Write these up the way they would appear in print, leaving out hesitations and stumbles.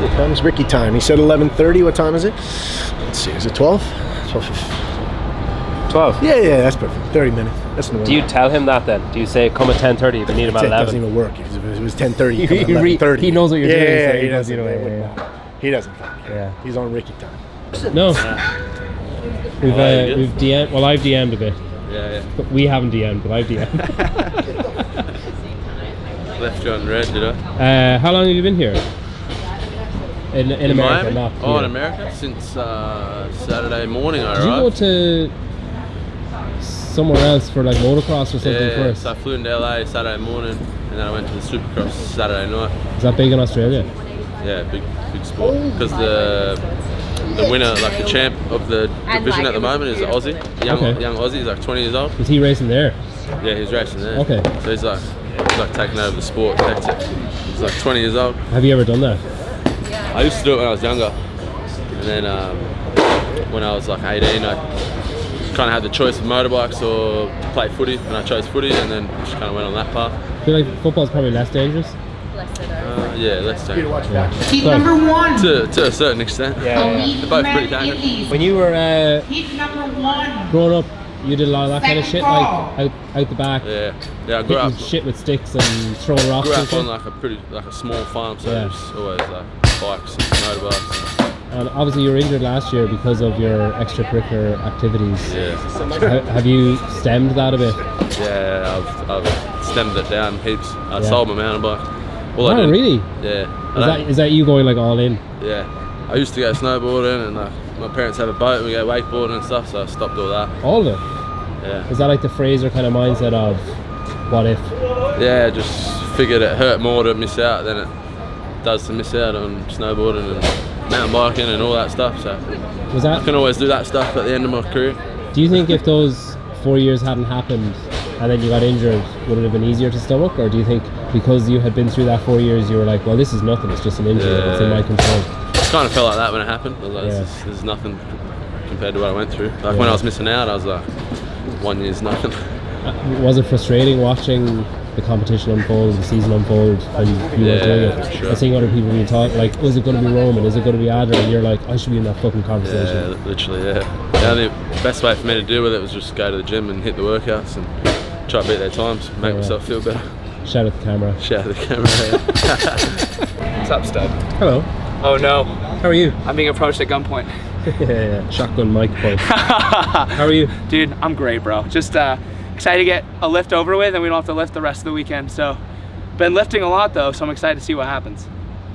Here comes Ricky time. He said 11:30. What time is it? Let's see. Is it 12? 12. Yeah, that's perfect. 30 minutes. That's no. Do you tell him that then? Do you say come at 10:30 if you need him at 11? It doesn't even work. If it was 10:30, you come at 11:30. He knows what you're doing. Yeah, So he doesn't. He doesn't. Yeah. He's on Ricky time. No. We've DM'd. Well, I've DM'd a bit. Yeah. But we haven't DM'd, but I've DM'd. Left you on red, did I? How long have you been here? In America, Miami? not Oh, here. in America? Since Saturday morning I Did you go arrived. to somewhere else for like motocross or something first? So I flew into LA Saturday morning and then I went to the Supercross Saturday night. Is that big in Australia? Yeah, big sport. Because the winner, like the champ of the division at the moment is an Aussie. Young Aussie, he's like 20 years old. Was he racing there? Yeah, he's racing there. Okay. So he's like taking over the sport. He's like 20 years old. Have you ever done that? I used to do it when I was younger. And then when I was like 18, I kind of had the choice of motorbikes or play footy, and I chose footy, and then just kind of went on that path. I feel like football's probably less dangerous. Yeah, let's say. Heat number 1. To a certain extent. Yeah. They're both pretty dangerous. When you were Heat number 1. growing up, you did a lot of that kind of shit, like out the back. Yeah, I grew hitting up. shit with sticks and throwing rocks. Grew and up stuff. on like a small farm, so Yeah. it was always like bikes and motorbikes. And obviously you were injured last year because of your extracurricular activities. Yeah. Have you stemmed that a bit? Yeah, I've stemmed it down heaps. I Yeah. sold my mountain bike. All I Oh, did. really? Yeah. Is that you going like all in? Yeah. I used to go snowboarding, and my parents have a boat. We go wakeboarding and stuff, so I stopped all that. All of it? Yeah. Is that like the Fraser kind of mindset of what if? Yeah, just figured it hurt more to miss out than it does to miss out on snowboarding and mountain biking and all that stuff. So I can always do that stuff at the end of my career. Do you think if those 4 years hadn't happened and then you got injured, would it have been easier to stomach? Or do you think because you had been through that 4 years, you were like, well, this is nothing, it's just an injury, it's in my control? It kind of felt like that when it happened. I was like, Yeah. this is nothing compared to what I went through. Like when I was missing out, I was like, 1 year's nothing. Was it frustrating watching the competition unfold, the season unfold, and you were doing it? Sure. And seeing other people being taught, like, is it going to be Roman? Is it going to be Adler? And you're like, I should be in that fucking conversation. Yeah, literally, yeah. The only best way for me to deal with it was just go to the gym and hit the workouts and try to beat their times, make myself feel better. Shout at the camera. Shout at the camera, yeah. What's up, stud? Hello. Oh no. How are you? I'm being approached at gunpoint. Yeah. Shotgun mic point. How are you? Dude, I'm great, bro. Just excited to get a lift over with and we don't have to lift the rest of the weekend. So, been lifting a lot though, so I'm excited to see what happens.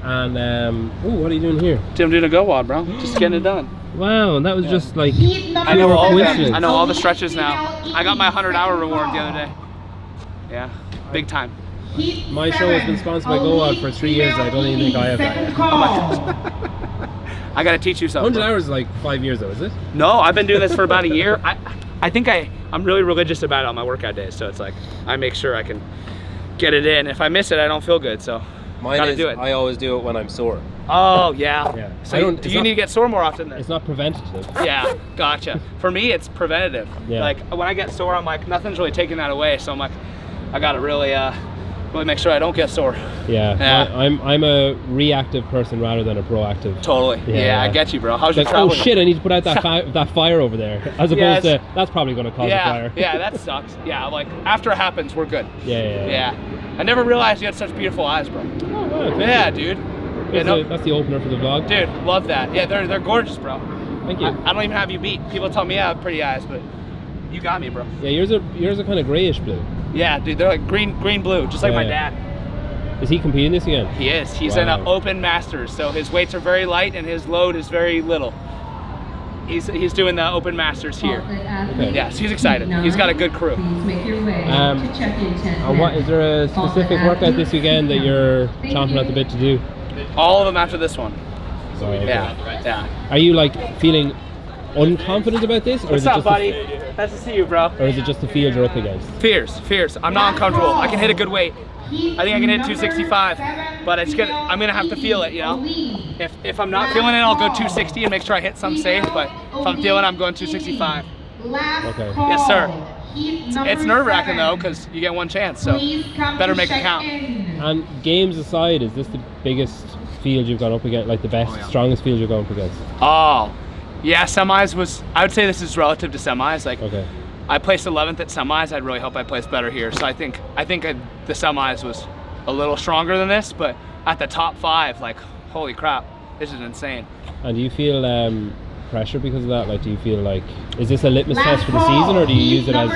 And, what are you doing here? Dude, I'm doing a GOWOD, bro. Just getting it done. Wow, and that was just like I know all of them. coincidence. I know all the stretches now. I got my 100-hour reward the other day. Yeah, big time. My show has been sponsored by GOWOD for 3 years. I don't even think I have that yet. I gotta teach you something. 100 bro. hours is like 5 years though, is it? No, I've been doing this for about a year. I think I'm really religious about it on my workout days, so it's like I make sure I can get it in. If I miss it, I don't feel good, so gotta do it. I always do it when I'm sore. Oh yeah. Yeah. So do you need to get sore more often then? It's not preventative. Yeah, gotcha. For me, it's preventative. Yeah. Like when I get sore, I'm like nothing's really taking that away. So I'm like, I gotta really make sure I don't get sore. Yeah. Yeah. I'm a reactive person rather than a proactive. Totally. Yeah, I get you, bro. How's your Like, travel? oh shit, I need to put out that fire over there, as opposed to that's probably going to cause a fire. Yeah, that sucks. Yeah, like after it happens, we're good. Yeah. I never realized you had such beautiful eyes, bro. Oh, wow, thank Yeah, you. dude. Yeah, That's the opener for the vlog. Dude, love that. Yeah, they're gorgeous, bro. Thank you. I don't even have you beat. People tell me I have pretty eyes, but you got me, bro. Yeah, yours are kind of grayish blue. Yeah, dude, they're like green blue, just like my dad. Is he competing this again? He is. He's in an open masters, so his weights are very light and his load is very little. He's doing the open masters here. Okay. Yeah, so he's excited. He's got a good crew. What is there a specific workout this weekend that you're chomping at the bit to do? All of them after this one. Oh, okay. Yeah. Are you like feeling unconfident about this, or What's is it up, just buddy? Nice to see you, bro. or is it just the field you're up against? Fears. I'm not uncomfortable. I can hit a good weight. I think I can hit 265, but I'm gonna have to feel it, you know. If I'm not feeling it, I'll go 260 and make sure I hit some safe. But if I'm feeling it, I'm going 265. Okay. Yes, sir. It's nerve-wracking though, because you get one chance, so better make it count. And games aside, is this the biggest field you've gone up against, like the best, strongest field you've gone up against? Oh, yeah, semis was, I would say this is relative to semis. Like, Okay. I placed 11th at semis. I'd really hope I placed better here. So I think the semis was a little stronger than this, but at the top 5, like, holy crap, this is insane. And do you feel pressure because of that? Like, do you feel like, is this a litmus test for the season, or do you use it as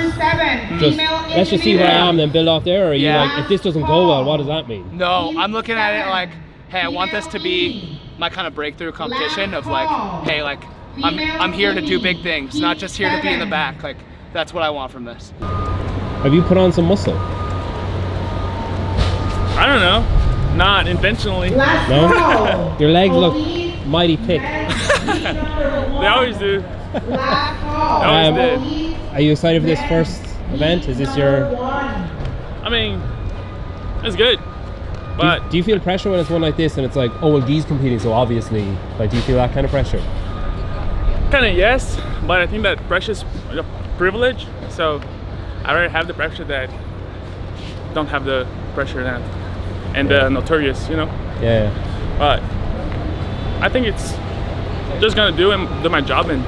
just, let's just see where I am, then build off there? Or are you like, if this doesn't go well, what does that mean? No, I'm looking at it like, hey, I want this to be my kind of breakthrough competition of like, hey, like, I'm here to do big things, not just here to be in the back. Like, that's what I want from this. Have you put on some muscle? I don't know. Not intentionally. No? Your legs look mighty thick. They always do. They always did. Are you excited for this first event? Is this your... I mean, it's good. But Do you feel pressure when it's one like this and it's like, oh, well, Guy's competing, so obviously, like, do you feel that kind of pressure? kind of yes, but I think that pressure's a privilege. So I rather have the pressure that don't have the pressure that and the notorious, you know. Yeah. But I think it's just gonna do my job, and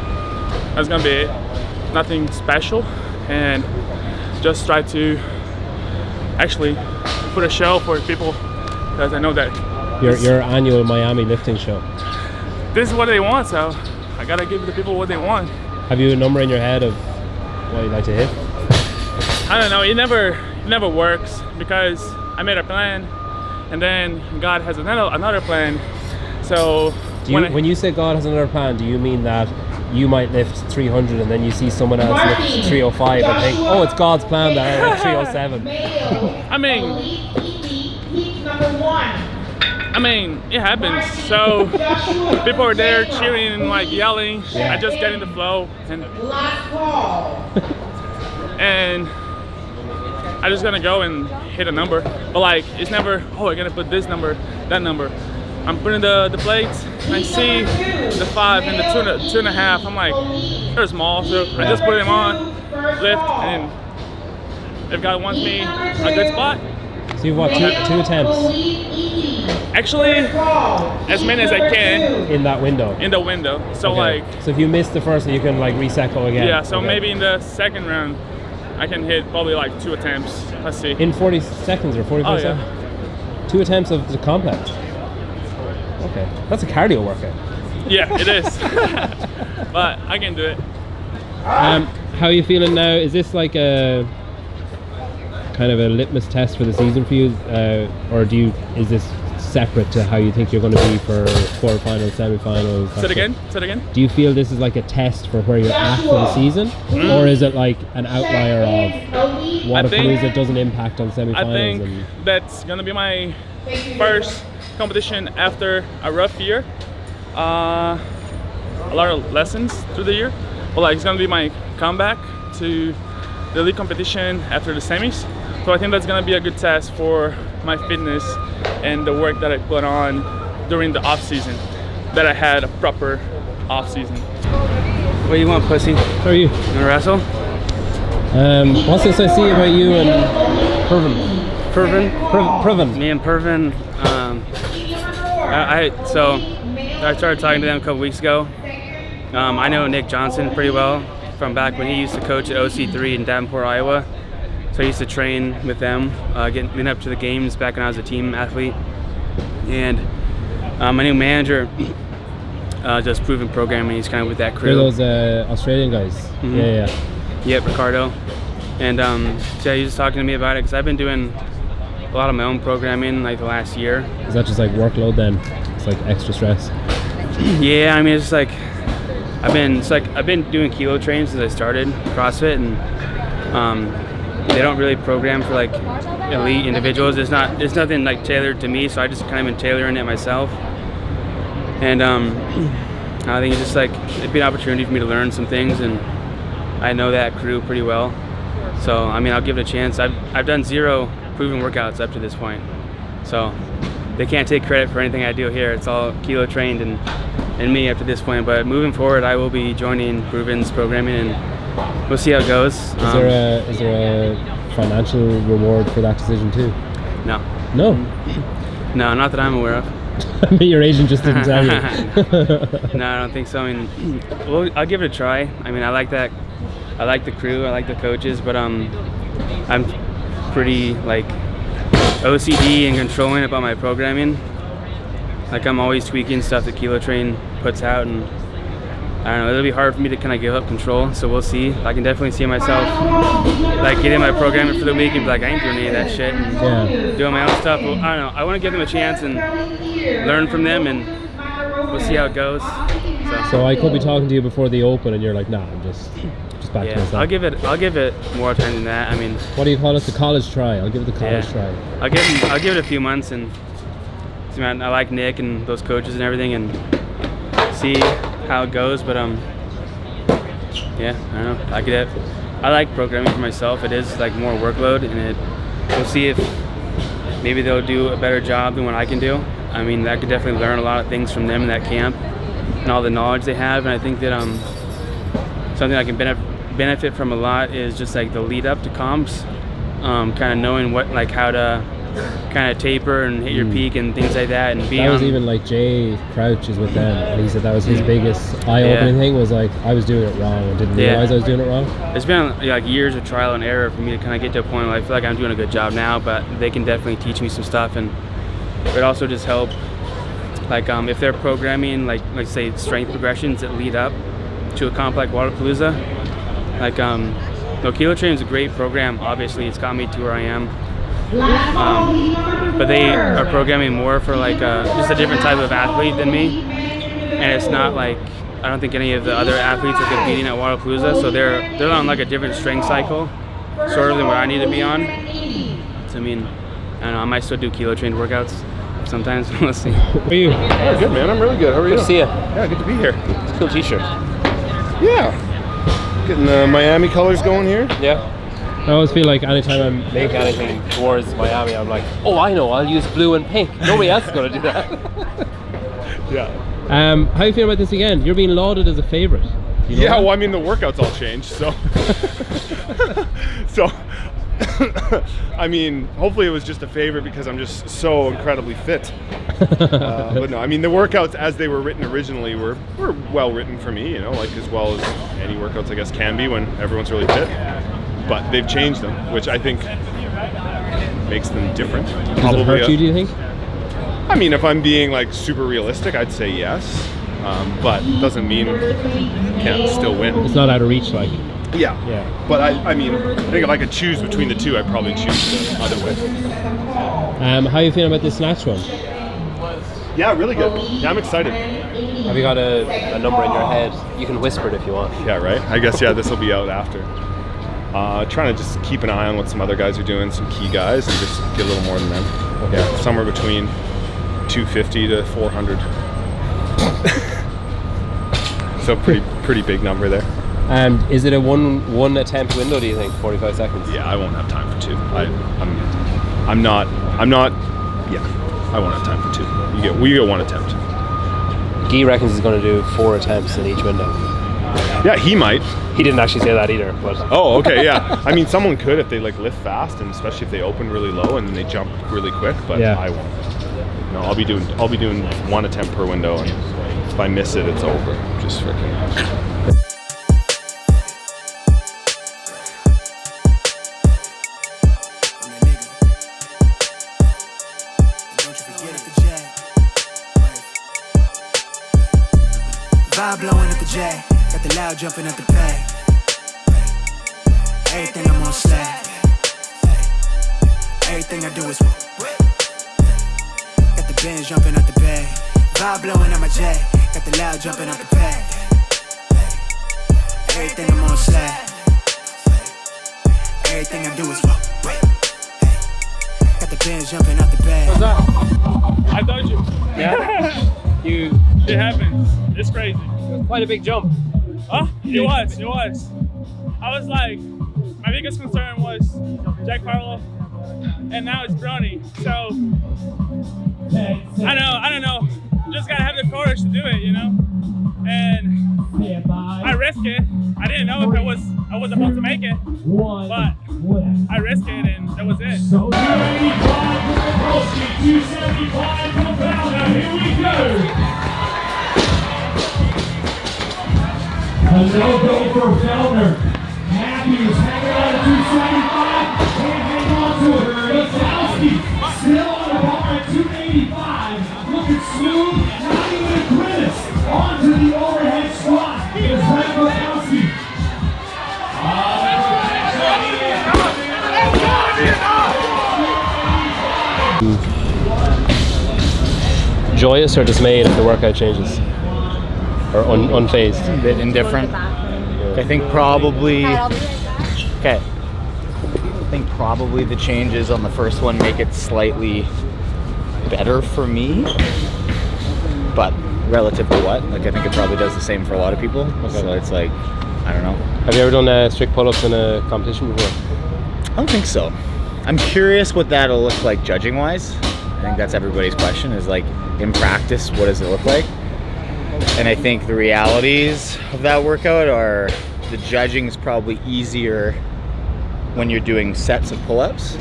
that's gonna be it. Nothing special, and just try to actually put a show for people, because I know that Your annual Miami lifting show. this is what they want, so I gotta give the people what they want. Have you a number in your head of what you'd like to hit? I don't know, it never works, because I made a plan and then God has another plan. So when you say God has another plan, do you mean that you might lift 300 and then you see someone else lift 305 and think, oh, it's God's plan that I lift 307? I mean, it happens. So people are there cheering and like yelling. Yeah. I just get in the flow, and I just gonna go and hit a number. But like, it's never, oh, I'm gonna put this number, that number. I'm putting the plates, and I see the 5 and the 2.5. I'm like, they're small, so I just put them on, lift, and if God wants me a good spot. So you've what, two attempts? Actually, as many as I can. In that window? In the window. So okay. like. So if you miss the first one, you can like reset go again? Yeah, so okay. maybe in the second round, I can hit probably like 2 attempts. Let's see. In 40 seconds or 45 seconds? Yeah. 2 attempts of the complex? Okay, that's a cardio workout. Yeah, it is. But I can do it. How are you feeling now? Is this like a kind of a litmus test for the season for you, or is this separate to how you think you're going to be for quarterfinals, semifinals? Say it again. Do you feel this is like a test for where you're at for the season, or is it like an outlier of Wodapalooza doesn't impact on semifinals? I think that's gonna be my first competition after a rough year. A lot of lessons through the year. Well, like, it's gonna be my comeback to the league competition after the semis. So I think that's gonna be a good test for my fitness and the work that I put on during the off season, that I had a proper off season. What do you want, pussy? How are you? You wanna wrestle? What's this I see about you and Pervin? Pervin. Me and Pervin. I started talking to them a couple weeks ago. I know Nick Johnson pretty well from back when he used to coach at OC3 in Davenport, Iowa. So I used to train with them, getting up to the games back when I was a team athlete. And my new manager does proven programming. He's kind of with that crew. They're those Australian guys. Mm-hmm. Yeah. Yep, Ricardo. And so he was talking to me about it, because I've been doing a lot of my own programming like the last year. Is that just like workload then? It's like extra stress? Yeah, I mean, it's like I've been doing kilo training since I started CrossFit, and they don't really program for like elite individuals. It's nothing like tailored to me, so I just kind of been tailoring it myself. And I think it's just like it'd be an opportunity for me to learn some things, and I know that crew pretty well. So I mean, I'll give it a chance. I've done 0 proven workouts up to this point, so they can't take credit for anything I do here. It's all kilo trained and me up to this point. But moving forward, I will be joining Proven's programming, and we'll see how it goes. Is there a financial reward for that decision too? No, No. no, not that I'm aware of. Your agent just didn't tell you. No, I don't think so. I mean, well, I'll give it a try. I mean, I like that. I like the crew. I like the coaches, but I'm pretty like OCD and controlling about my programming. Like I'm always tweaking stuff that Kilo Train puts out, and I don't know. It'll be hard for me to kind of give up control. So we'll see. I can definitely see myself like getting my programming for the week and be like, I ain't doing any of that shit, and doing my own stuff. But I don't know. I want to give them a chance and learn from them, and we'll see how it goes. So I could be talking to you before the Open, and you're like, nah, I'm just back to myself. I'll give it more time than that. I mean, what do you call it? The college try. I'll give it the college try. I'll give it a few months and see. Man, I like Nick and those coaches and everything, and see how it goes. But yeah, I don't know. I like programming for myself. It is like more workload, and we'll see if maybe they'll do a better job than what I can do. I mean, I could definitely learn a lot of things from them in that camp and all the knowledge they have. And I think that something I can benefit from a lot is just like the lead up to comps, kind of knowing how to kind of taper and hit your peak and things like that. And that was even like Jay Crouch is with them, and he said that was his biggest eye-opening thing, was like I was doing it wrong and didn't realize I was doing it wrong. It's been like years of trial and error for me to kind of get to a point where I feel like I'm doing a good job now, but they can definitely teach me some stuff, and it also just help like if they're programming like say strength progressions that lead up to a comp like Wodapalooza, like Kilo Train is a great program. Obviously it's got me to where I am. But they are programming more for like just a different type of athlete than me, and it's not like I don't think any of the other athletes are competing at Wodapalooza, so they're on like a different strength cycle, sort of than what I need to be on. So I mean, I don't know, I might still do Kilo Train workouts sometimes. Let's see. How are you? Oh, good, man. I'm really good. How are you? Good to see you. Yeah, good to be here. It's a cool t-shirt. Yeah. Getting the Miami colors going here. Yeah. I always feel like anytime I make anything towards Miami, I'm like, oh, I know, I'll use blue and pink. Nobody else is going to do that. Yeah. How you feel about this weekend? You're being lauded as a favorite. You know Yeah, that? well, I mean, the workouts all changed, so. So, I mean, hopefully it was just a favor because I'm just so incredibly fit. But no, I mean, the workouts as they were written originally were well written for me, you know, like as well as any workouts, I guess, can be when everyone's really fit. But they've changed them, which I think makes them different. Does it hurt you, do you think? I mean, if I'm being like super realistic, I'd say yes. But doesn't mean you can't still win. It's not out of reach, like. Yeah. But I mean, I think if I could choose between the two, I'd probably choose the other way. How are you feeling about this snatch one? Yeah, really good. Yeah, I'm excited. Have you got a number in your head? You can whisper it if you want. Yeah, right? I guess, yeah, this will be out after. Trying to just keep an eye on what some other guys are doing, some key guys, and just get a little more than them. Okay. Yeah, somewhere between 250 to 400. So pretty big number there. And is it a one attempt window, do you think, 45 seconds? Yeah, I won't have time for two. I'm not, yeah, I won't have time for two. We get one attempt. Guy reckons he's going to do 4 attempts in each window. Yeah, he might. He didn't actually say that either, but... Oh, okay, yeah. I mean, someone could if they like lift fast, and especially if they open really low and then they jump really quick, but yeah. I won't. No, I'll be doing 1 attempt per window, and if I miss it, it's over. Just freaking... Vibe blowing at the J, got the loud jumping at the pay. Everything I'm on slack. Everything I do is got the Benz jumping at the bay. Vibe blowing at my J, got the loud jumping at the pay. Everything I'm on slack. Everything I do is got the Benz jumping at the bay. What's up? I told you. Yeah. It happens. It's crazy. Quite a big jump. Oh, it was. I was like, my biggest concern was Jack Harlow, and now it's Brony. So, I don't know. Just gotta have the courage to do it, you know? And I risked it. I didn't know if I was about to make it, but I risked it, and that was it. 275 from Val. Now here A no-go for Fellner. Matthews hanging on to 275. Can't hang on to it. Wodapalooza still on the bar at 285. Looking smooth. Not even a grimace. Onto the overhead squat. Is Wodapalooza. Joyous or dismayed at the workout changes? Or unfazed? A bit indifferent. I think probably. Okay. I think probably the changes on the first one make it slightly better for me. But relative to what? Like I think it probably does the same for a lot of people. Okay. So it's like, I don't know. Have you ever done strict pull-ups in a competition before? I don't think so. I'm curious what that'll look like judging-wise. I think that's everybody's question is like, in practice, what does it look like? And I think the realities of that workout are the judging is probably easier when you're doing sets of pull-ups,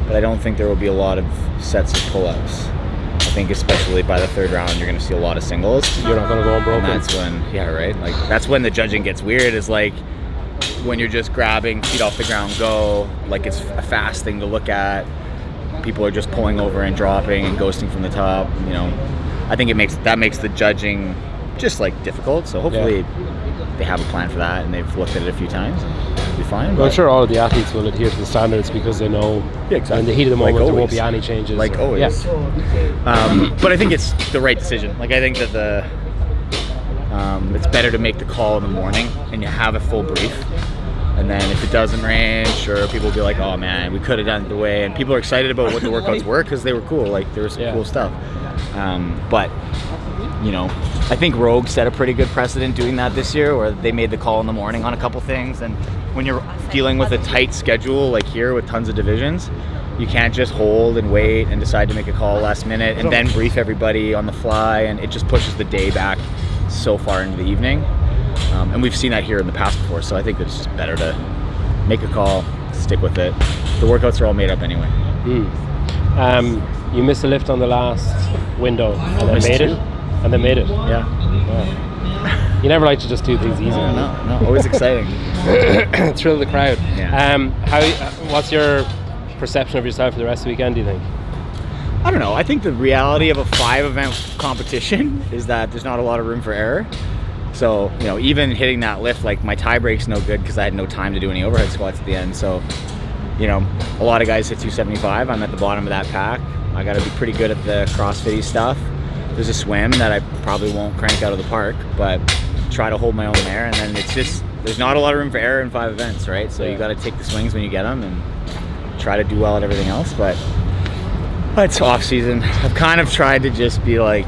but I don't think there will be a lot of sets of pull-ups. I think especially by the third round, you're going to see a lot of singles. You're not going to go unbroken. And that's when, yeah, right? Like that's when the judging gets weird is like when you're just grabbing feet off the ground, go, like it's a fast thing to look at. People are just pulling over and dropping and ghosting from the top, you know. I think that makes the judging just like difficult. So hopefully they have a plan for that and they've looked at it a few times. It'll be fine. Well, I'm sure all of the athletes will adhere to the standards because they know in the heat of the moment there won't be any changes. Like always. Yeah. But I think it's the right decision. Like I think that it's better to make the call in the morning and you have a full brief. And then if it doesn't range, or people will be like, oh man, we could have done it the way. And people are excited about what the workouts were because they were cool. Like there was some cool stuff. But, you know, I think Rogue set a pretty good precedent doing that this year where they made the call in the morning on a couple things. And when you're dealing with a tight schedule like here with tons of divisions, you can't just hold and wait and decide to make a call last minute and then brief everybody on the fly. And it just pushes the day back so far into the evening. And we've seen that here in the past before, so I think it's just better to make a call, stick with it. The workouts are all made up anyway. You missed a lift on the last window and then made it? And then made it? Yeah. Wow. You never like to just do things easy. No, always exciting. Thrill the crowd. Yeah. What's your perception of yourself for the rest of the weekend, do you think? I don't know. I think the reality of a 5-event competition is that there's not a lot of room for error. So, you know, even hitting that lift, like my tie break's no good because I had no time to do any overhead squats at the end. So, you know, a lot of guys hit 275. I'm at the bottom of that pack. I got to be pretty good at the CrossFit stuff. There's a swim that I probably won't crank out of the park, but try to hold my own there. And then it's just, there's not a lot of room for error in 5 events, right? So you got to take the swings when you get them and try to do well at everything else. But it's off season. I've kind of tried to just be like,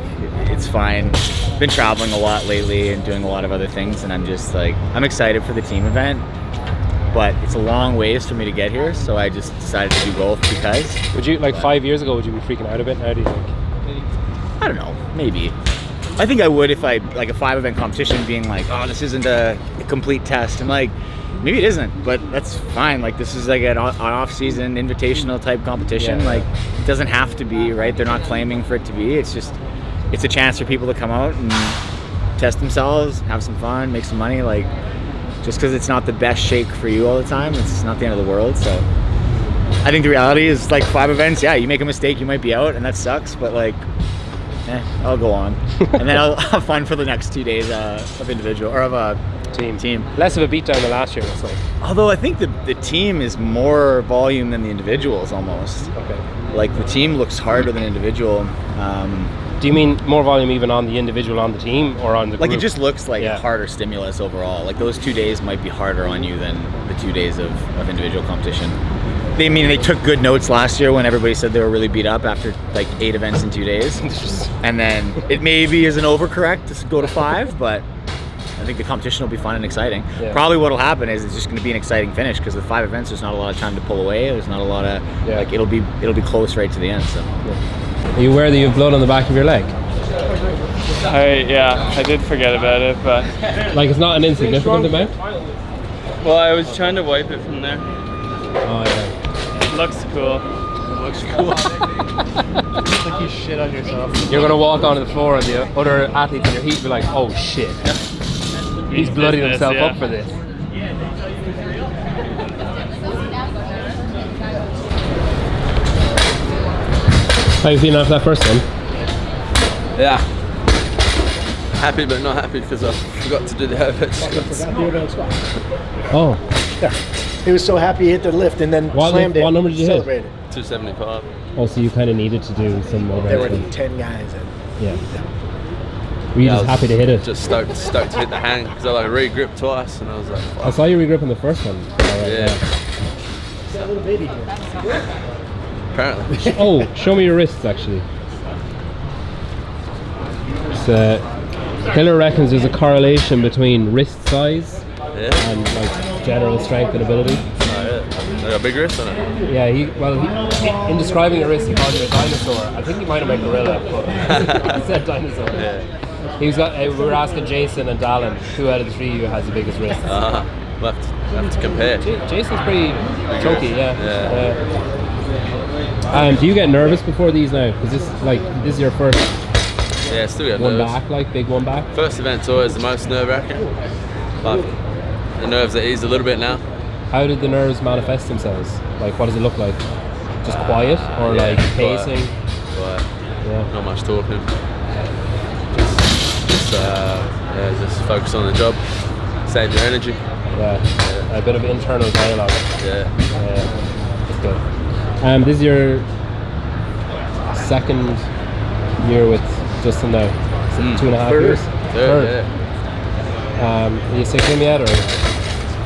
it's fine. Been traveling a lot lately and doing a lot of other things, and I'm just like, I'm excited for the team event, but it's a long ways for me to get here, so I just decided to do both because. Would you, like 5 years ago, would you be freaking out a bit now, do you think? I don't know, maybe. I think I would if I, like a 5-event competition being like, oh, this isn't a complete test. And like, maybe it isn't, but that's fine. Like this is like an off-season invitational type competition. Like it doesn't have to be, right? They're not claiming for it to be. It's just, it's a chance for people to come out and test themselves, have some fun, make some money. Like just because it's not the best shake for you all the time, it's not the end of the world. So I think the reality is like 5 events, yeah, you make a mistake, you might be out and that sucks, but like, I'll go on. And then I'll have fun for the next 2 days of individual, or of a team. Less of a beatdown than last year, it's like. Although I think the team is more volume than the individuals almost. Okay. Like the team looks harder than individual. Do you mean more volume even on the individual on the team or on the group? Like it just looks like a harder stimulus overall. Like those 2 days might be harder on you than the 2 days of individual competition. They took good notes last year when everybody said they were really beat up after like 8 events in 2 days. And then it maybe is an overcorrect to go to 5, but I think the competition will be fun and exciting. Yeah. Probably what'll happen is it's just going to be an exciting finish because with 5 events, there's not a lot of time to pull away. There's not a lot of like it'll be close right to the end. So. Are you aware that you have blood on the back of your leg? I did forget about it, but like it's not an insignificant amount. Well, I was trying to wipe it from there. Oh yeah. Looks cool. Looks cool. you shit on yourself. You're gonna walk onto the floor and the other athletes in your heat will be like, oh shit. He's bloodying himself up for this. How you feeling after that first one? Yeah. Happy but not happy because I forgot to do the overhead squats. Oh. Yeah. He was so happy he hit the lift and then slammed it. What number did you celebrated. hit? 275. Oh, so you kind of needed to do some overhead. There were squats. 10 guys. And Yeah. Were you just happy to hit it? Just stoked to hit the hang because I like re-gripped twice and I was like, fuck. I saw you regrip on the first one. Yeah. that little baby here. Apparently. Oh, show me your wrists actually. So, Hiller reckons there's a correlation between wrist size and like general strength and ability. They got big wrists on it. Yeah, in describing a wrist, he called it a dinosaur. I think he might have meant gorilla, but he said dinosaur. Yeah. He was got. We were asking Jason and Dallin who out of the three of you has the biggest wrist. We'll have to compare. Jason's pretty chunky, yeah. Yeah. Do you get nervous before these now? Because this is your first. Yeah, still get one nervous. back, like big one back. First event's always the most nerve-wracking. But the nerves are eased a little bit now. How did the nerves manifest themselves? Like, what does it look like? Just quiet or like pacing? Quiet. Yeah. Not much talking. Just focus on the job. Save your energy. Yeah. A bit of internal dialogue. Yeah. That's good. This is your second year with Justin now. 2.5 years? Third. Yeah. Are you sick of him yet, or?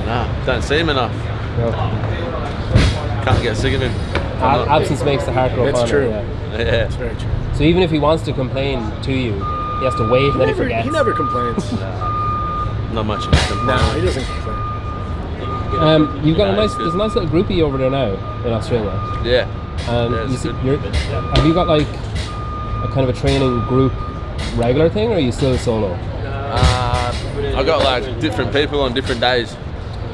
Nah, don't see him enough. No. Can't get sick of him. Absence makes the heart grow fonder. That's true. Yeah. That's very true. So even if he wants to complain to you, he has to wait and then he forgets. He never complains. Not much of a complaint. No, he doesn't complain. You've got there's a nice little groupie over there now in Australia. Yeah. And have you got like a kind of a training group regular thing, or are you still solo? I got like different people on different days.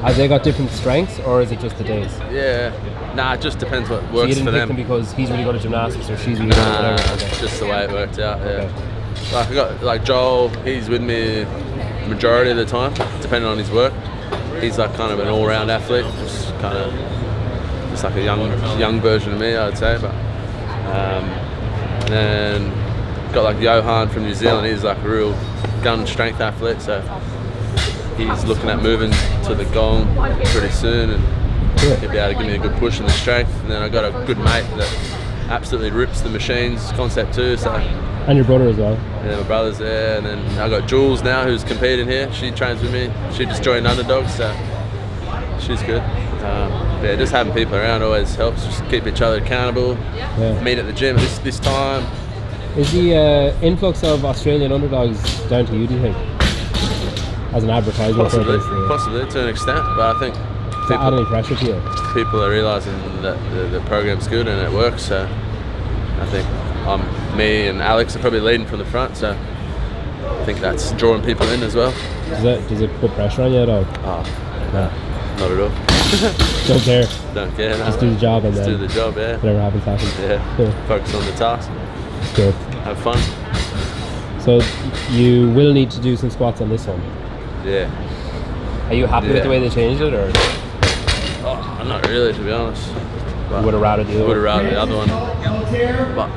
Have they got different strengths, or is it just the days? Yeah. Nah, it just depends what So works you didn't for pick them. them because he's really good at gymnastics or she's really good at whatever? Okay. Just the way it worked out. Yeah. Okay. Like I got like Joel. He's with me majority of the time, depending on his work. He's like kind of an all-round athlete, just like a young version of me, I would say. But then got like Johan from New Zealand. He's like a real gun strength athlete, so he's looking at moving to the gong pretty soon, and he'll be able to give me a good push in the strength. And then I got a good mate that absolutely rips the machines concept too. So. And your brother as well. Yeah, my brother's there, and then I got Jules now who's competing here. She trains with me. She just joined Underdogs, so she's good. Yeah, just having people around always helps. Just keep each other accountable. Yeah. Meet at the gym this time. Is the influx of Australian underdogs down to you, do you think? As an advertisement Possibly, purpose? possibly to an extent, but I think Does that add any pressure to you? people are realising that the program's good and it works. So I think me and Alex are probably leading from the front. So I think that's drawing people in as well. Does it put pressure on you at all? Oh, No. not at all. Don't care. Don't care. No. Just do the job and Just then do the job. Yeah. whatever happens, happens. Yeah. Focus on the task. Good. Have fun. So you will need to do some squats on this one. Yeah. Are you happy with the way they changed it, or Oh, I'm not really, to be honest. you would have rather do Would have rather the other one. But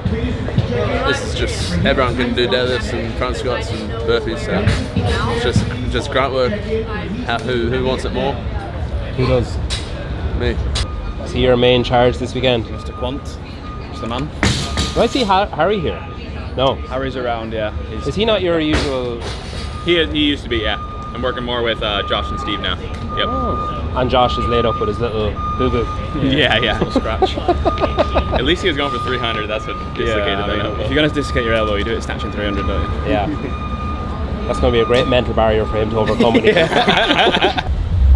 this is just everyone can do deadlifts and front squats and burpees. So it's just grunt work. Who wants it more? Who does? Me. So you're main charge this weekend? Mr. Quant, just the man. Do I see Harry here? No. Harry's around, yeah. Is he not your usual? He used to be, yeah. I'm working more with Josh and Steve now. Yep. Oh. And Josh is laid up with his little boo-boo. Yeah. Scratch. At least he was going for 300. That's what dislocated that elbow. If you're gonna dislocate your elbow, you do it snatching 300, don't you? Yeah. That's going to be a great mental barrier for him to overcome.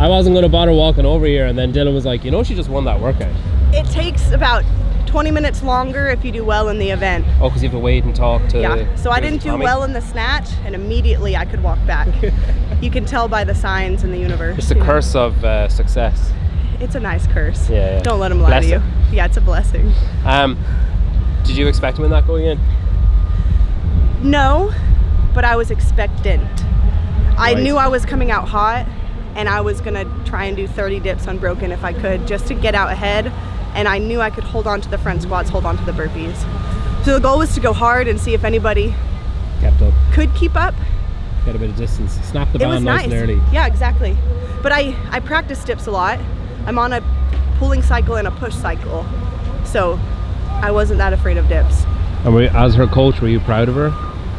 I wasn't going to bother walking over here, and then Dylan was like, you know, she just won that workout. It takes about 20 minutes longer if you do well in the event. Oh, because you have to wait and talk to... Yeah, so I didn't do well in the snatch, and immediately I could walk back. You can tell by the signs in the universe. It's the curse of success. It's a nice curse. Yeah. Don't let them lie to you. Yeah, it's a blessing. Did you expect to win that going in? No, but I was expectant. I Right. knew I was coming out hot, and I was gonna try and do 30 dips unbroken if I could, just to get out ahead. And I knew I could hold on to the front squats, hold on to the burpees. So the goal was to go hard and see if anybody Kept up. could keep up. Get a bit of distance. Snap the It was band nice nice. and early. Yeah, exactly. But I practice dips a lot. I'm on a pulling cycle and a push cycle, so I wasn't that afraid of dips. And as her coach, were you proud of her?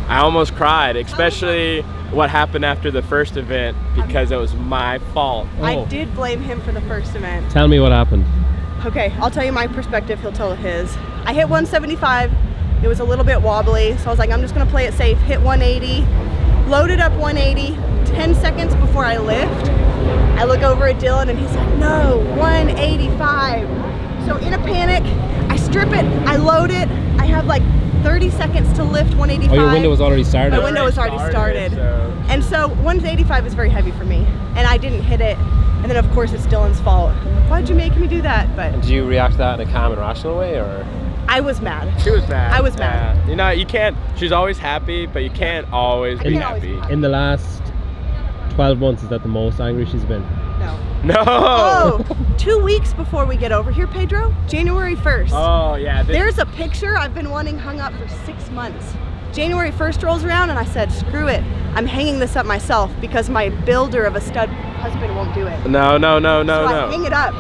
I almost cried, especially what happened after the first event because it was my fault. I did blame him for the first event. Tell me what happened. Okay, I'll tell you my perspective, he'll tell his. I hit 175, it was a little bit wobbly, so I was like, I'm just gonna play it safe, hit 180, loaded up 180, 10 seconds before I lift, I look over at Dylan and he's like, no, 185. So in a panic, I strip it, I load it, I have like 30 seconds to lift 185. Oh, your window was already started. My window was already started. And so 185 is very heavy for me, and I didn't hit it. And then of course it's Dylan's fault. Why'd you make me do that? But And did you react to that in a calm and rational way, or? I was mad. She was mad. I was mad. Yeah. You know, you can't, she's always happy, but you can't always be happy. In the last 12 months, is that the most angry she's been? No! Oh, 2 weeks before we get over here, Pedro, January 1st. Oh, yeah. There's a picture I've been wanting hung up for 6 months. January 1st rolls around and I said, screw it. I'm hanging this up myself because my builder of a stud husband won't do it. No. So I hang it up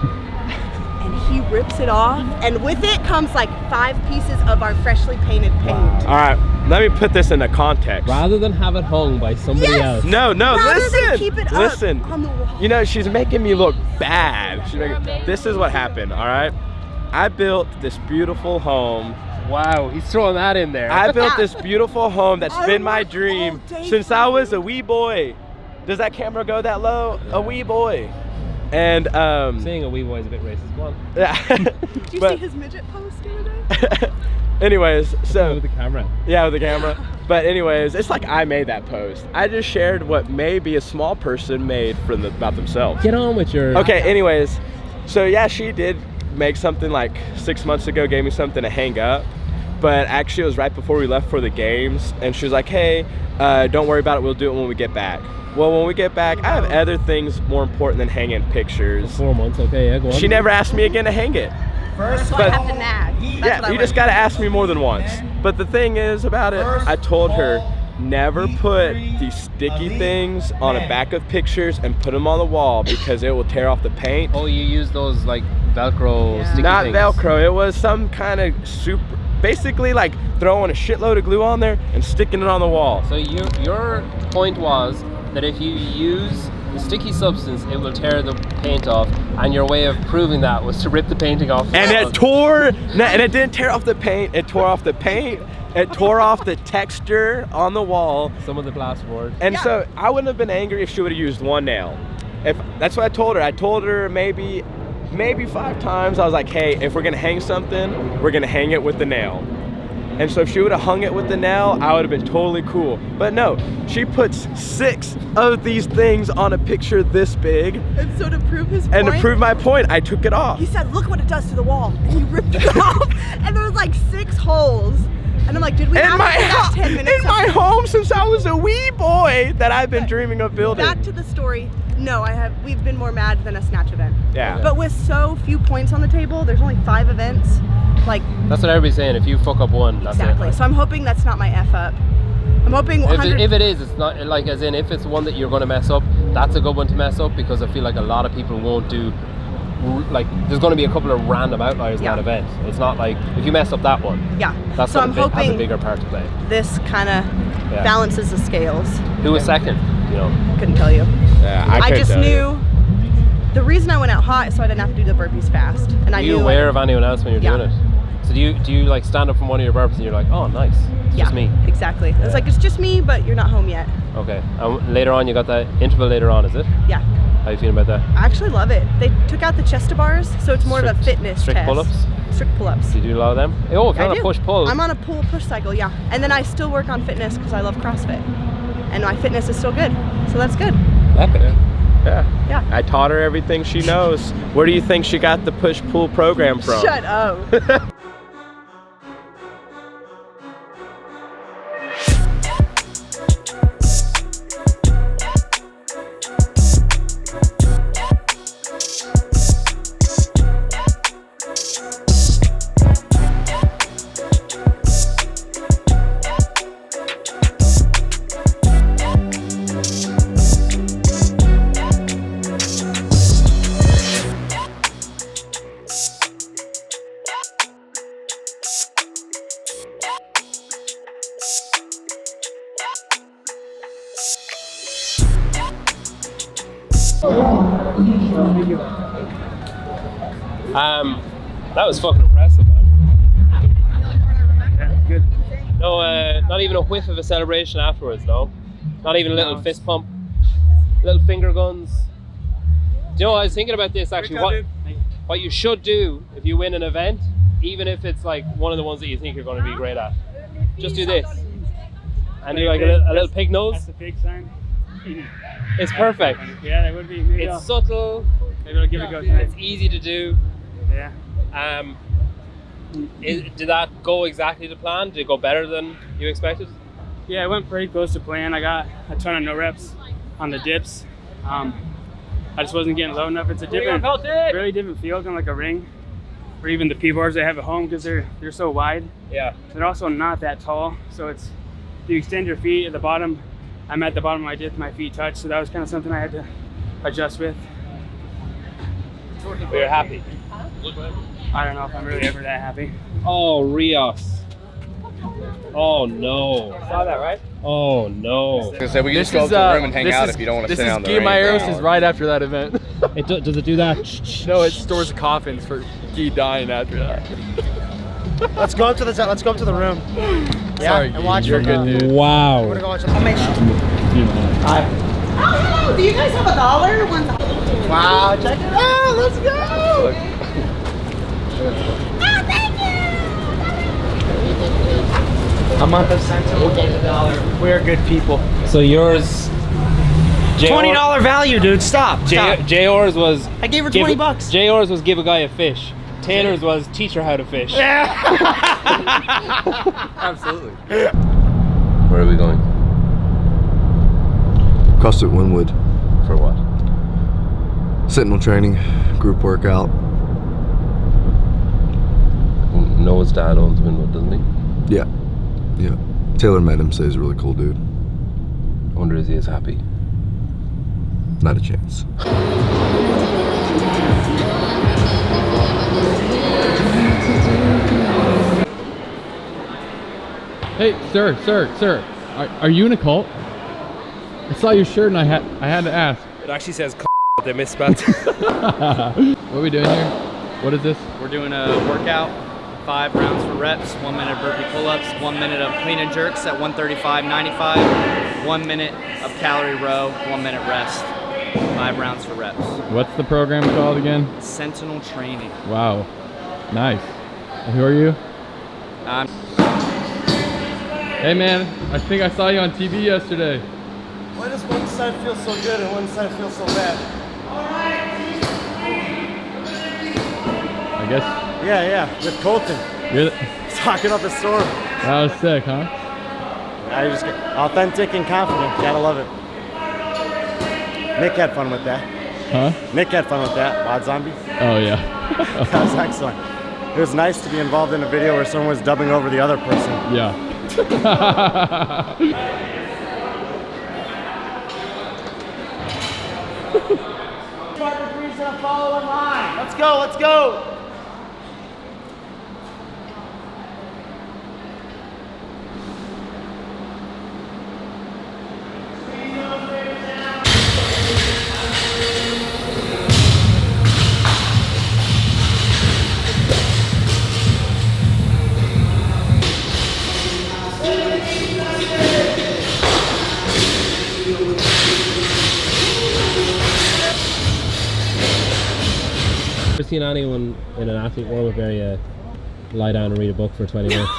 and he rips it off, and with it comes like 5 pieces of our freshly painted paint. All right, let me put this into context. Rather than have it hung by somebody else. No, Rather listen. than keep it listen. up on the wall. You know, she's making me look bad. This is what happened, all right? I built this beautiful home. Wow, he's throwing that in there. I built this beautiful home that's been my dream since I was a wee boy. Does that camera go that low? A wee boy. And saying a wee boy is a bit racist. Go on. Yeah. Did you see his midget post the other day? Anyways, so with the camera. Yeah, with the camera. But anyways, it's like I made that post. I just shared what maybe a small person made about themselves. Get on with your. Okay. Anyways, so yeah, she did make something like 6 months ago. Gave me something to hang up. But actually, it was right before we left for the games, and she was like, "Hey, don't worry about it. We'll do it when we get back." Well, when we get back, I have other things more important than hanging pictures. 4 months, okay, yeah, go on. She never asked me again to hang it. So I have to nag. That's what I You just want. gotta ask me more than once. But the thing is about it, I told her, never put these sticky things on the back of pictures and put them on the wall because it will tear off the paint. Oh, you use those like Velcro sticky Not things. Velcro, it was some kind of basically like throwing a shitload of glue on there and sticking it on the wall. So your point was that if you use the sticky substance, it will tear the paint off, and your way of proving that was to rip the painting off. And it tore, and it didn't tear off the paint, it tore off the paint, it tore off the texture on the wall. Some of the plasterboard. And so I wouldn't have been angry if she would have used one nail. That's what I told her. I told her maybe 5 times. I was like, hey, if we're gonna hang something, we're gonna hang it with the nail. And so if she would have hung it with the nail, I would have been totally cool. But no, she puts 6 of these things on a picture this big. And so to prove his point, And to prove my point, I took it off. he said, look what it does to the wall. And he ripped it off. And there was like 6 holes. And I'm like, did we have to do that 10 minutes? In my home since I was a wee boy that I've been dreaming of building. Back to the story. No, we've been more mad than a snatch event. Yeah. But with so few points on the table, there's only 5 events. Like, That's what everybody's saying. If you fuck up one, that's exactly. it. So I'm hoping that's not my F up. I'm hoping 100. If it is, it's not like as in if it's one that you're going to mess up, that's a good one to mess up, because I feel like a lot of people won't do. Like there's going to be a couple of random outliers in that event. It's not like if you mess up that one. Yeah. That's so going I'm to have a hoping bigger part to play. this kind of balances the scales. Who was second? You know. Couldn't tell you. Yeah, I just knew. The reason I went out hot is so I didn't have to do the burpees fast. And I Are you knew aware of anyone else when you're doing it? So do you like stand up from one of your burpees and you're like, oh nice, it's just me? Exactly. It's like, it's just me, but you're not home yet. Okay. Later on, you got that interval later on, is it? Yeah. How you feeling about that? I actually love it. They took out the chest to bars, so it's more of a fitness strict test. pull-ups? Strict pull-ups. Do you do a lot of them? Oh, kind of push-pull. I'm on a push cycle, yeah. And then I still work on fitness because I love CrossFit. And my fitness is still good, so that's good. Epic. Yeah. I taught her everything she knows. Where do you think she got the push-pull program from? Shut up. That was fucking impressive, man. Yeah, good. No, not even a whiff of a celebration afterwards, no? Not even a little fist pump? Little finger guns? Do you know, I was thinking about this actually. What you should do if you win an event, even if it's like one of the ones that you think you're going to be great at, just do this. And do like a little pig nose. That's the pig sign. It's perfect. Yeah, that would be. Maybe It's subtle. Maybe I'll give it a go tonight. It's easy to do. Yeah. Did that go exactly to plan? Did it go better than you expected? Yeah, it went pretty close to plan. I got a ton of no reps on the dips. I just wasn't getting low enough. It's a different, really different feel than like a ring, or even the P-bars I have at home because they're so wide. Yeah. They're also not that tall, so it's you extend your feet at the bottom. I'm at the bottom of my dip, my feet touch, so that was kind of something I had to adjust with. But you're happy? I don't know if I'm really ever that happy. Oh, Rios. Oh no. Saw that, right? Oh no. So we can just go up to the room and hang out if you don't want to sit down the ring. This is right after that event. Does it do that? No, it stores coffins for Guy dying after that. Let's go up to the room. Yeah, Sorry, and watch you're for good, dude. Wow. We're gonna go watch I'll make sure. Oh, do you guys have $1? Wow, check it out. Let's go. A month of Santa will get $1. We're good people. So yours. $20 value, dude. Stop. JR's was. I gave her $20. JR's was give a guy a fish. Taylor's was teach her how to fish. Absolutely. Where are we going? CrossFit Winwood. For what? Sentinel training, group workout. Noah's dad owns Winwood, doesn't he? Yeah. Yeah. Taylor met him, says he's a really cool dude. I wonder is he as happy? Not a chance. Hey, sir. Are you in a cult? I saw your shirt and I had to ask. It actually says they misspelled. What are we doing here? What is this? We're doing a workout, 5 rounds for reps, 1 minute burpee pull-ups, 1 minute of clean and jerks at 135.95, 1 minute of calorie row, 1 minute rest, 5 rounds for reps. What's the program called again? Sentinel training. Wow, nice. And who are you? Hey man, I think I saw you on TV yesterday. Why does one side feel so good and one side feel so bad? I guess. Yeah, with Colton. You're Talking up the storm. That was sick, huh? I just get authentic and confident. Gotta love it. Nick had fun with that. Huh? Nick had fun with that. Bod Zombie. Oh yeah. That was excellent. It was nice to be involved in a video where someone was dubbing over the other person. Yeah. Follow in line. Let's go. Ever seen anyone in an athlete warm-up area lie down and read a book for 20 minutes?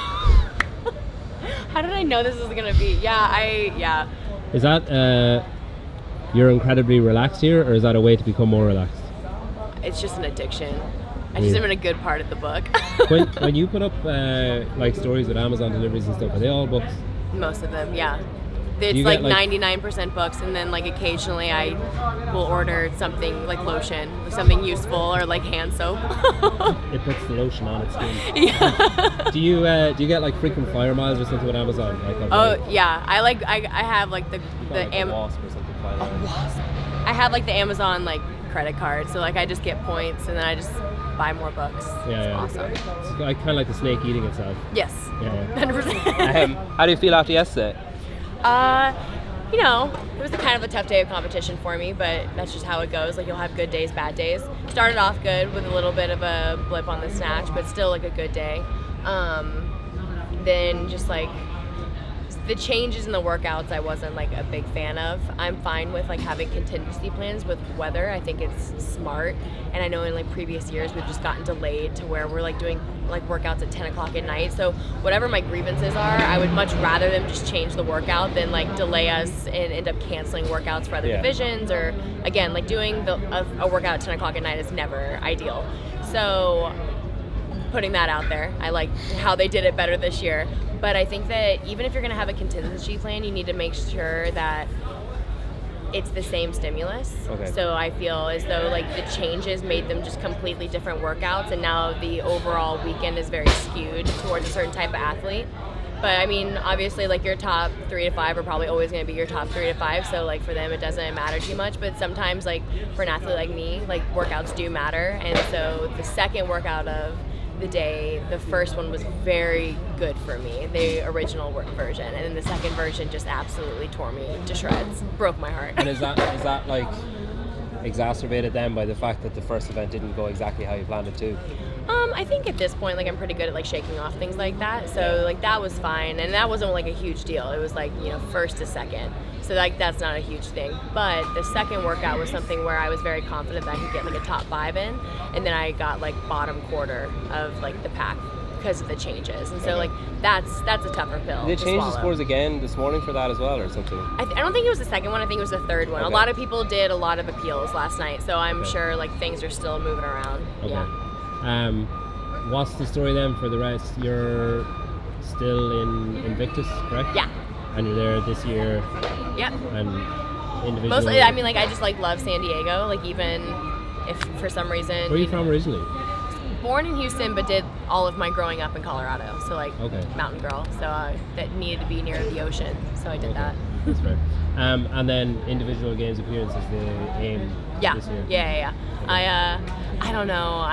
How did I know this was gonna be? Yeah. Is that you're incredibly relaxed here, or is that a way to become more relaxed? It's just an addiction. I just am in a good part of the book. when you put up like stories with Amazon deliveries and stuff, are they all books? Most of them, yeah. It's You like get, like 99% books, and then like occasionally I will order something like lotion, or something useful, or like hand soap. It puts the lotion on its skin. Yeah. Do you get like frequent flyer miles or something with Amazon? Oh yeah, I have like the Wasp or something. I have like the Amazon like credit card, so like I just get points and then I just buy more books. Yeah. Awesome. It's kind of like the snake eating itself. Yes. Yeah. 100%. How do you feel after yesterday? you know, it was kind of a tough day of competition for me, but that's just how it goes. Like, you'll have good days, bad days. Started off good with a little bit of a blip on the snatch, but still like a good day. Then just like the changes in the workouts, I wasn't like a big fan of. I'm fine with like having contingency plans with weather. I think it's smart. And I know in like previous years we've just gotten delayed to where we're like doing like workouts at 10 o'clock at night. So whatever my grievances are, I would much rather them just change the workout than like delay us and end up canceling workouts for other divisions. Or again, like doing a workout at 10 o'clock at night is never ideal. So putting that out there, I like how they did it better this year. But I think that even if you're going to have a contingency plan, you need to make sure that it's the same stimulus. Okay. So I feel as though like the changes made them just completely different workouts, and now the overall weekend is very skewed towards a certain type of athlete. But I mean, obviously, like your top 3 to 5 are probably always going to be your top 3 to 5. So like for them, it doesn't matter too much. But sometimes, like for an athlete like me, like workouts do matter. And so the second workout of the day, the first one was very good for me, the original work version, and then the second version just absolutely tore me to shreds, broke my heart. And is that like exacerbated then by the fact that the first event didn't go exactly how you planned it to? I think at this point, like I'm pretty good at like shaking off things like that. So like that was fine, and that wasn't like a huge deal. It was like, you know, first to second. So like that's not a huge thing. But the second workout was something where I was very confident that I could get like a top 5 in, and then I got like bottom quarter of like the pack because of the changes. And so like that's a tougher pill. Did they change the swallow. scores again this morning for that as well, or something? I don't think it was the second one. I think it was the third one. Okay. A lot of people did a lot of appeals last night, so I'm sure like things are still moving around. Okay. Yeah. What's the story then for the rest? You're still in Invictus, correct? Yeah. And you're there this year. Yep. And individual. Mostly, I mean, like I just like love San Diego. Like even if for some reason. Where are you from originally? Born in Houston, but did all of my growing up in Colorado. So like mountain girl. So that needed to be near the ocean. So I did that. That's right. And then individual games appearance is the aim this year. Yeah. I don't know.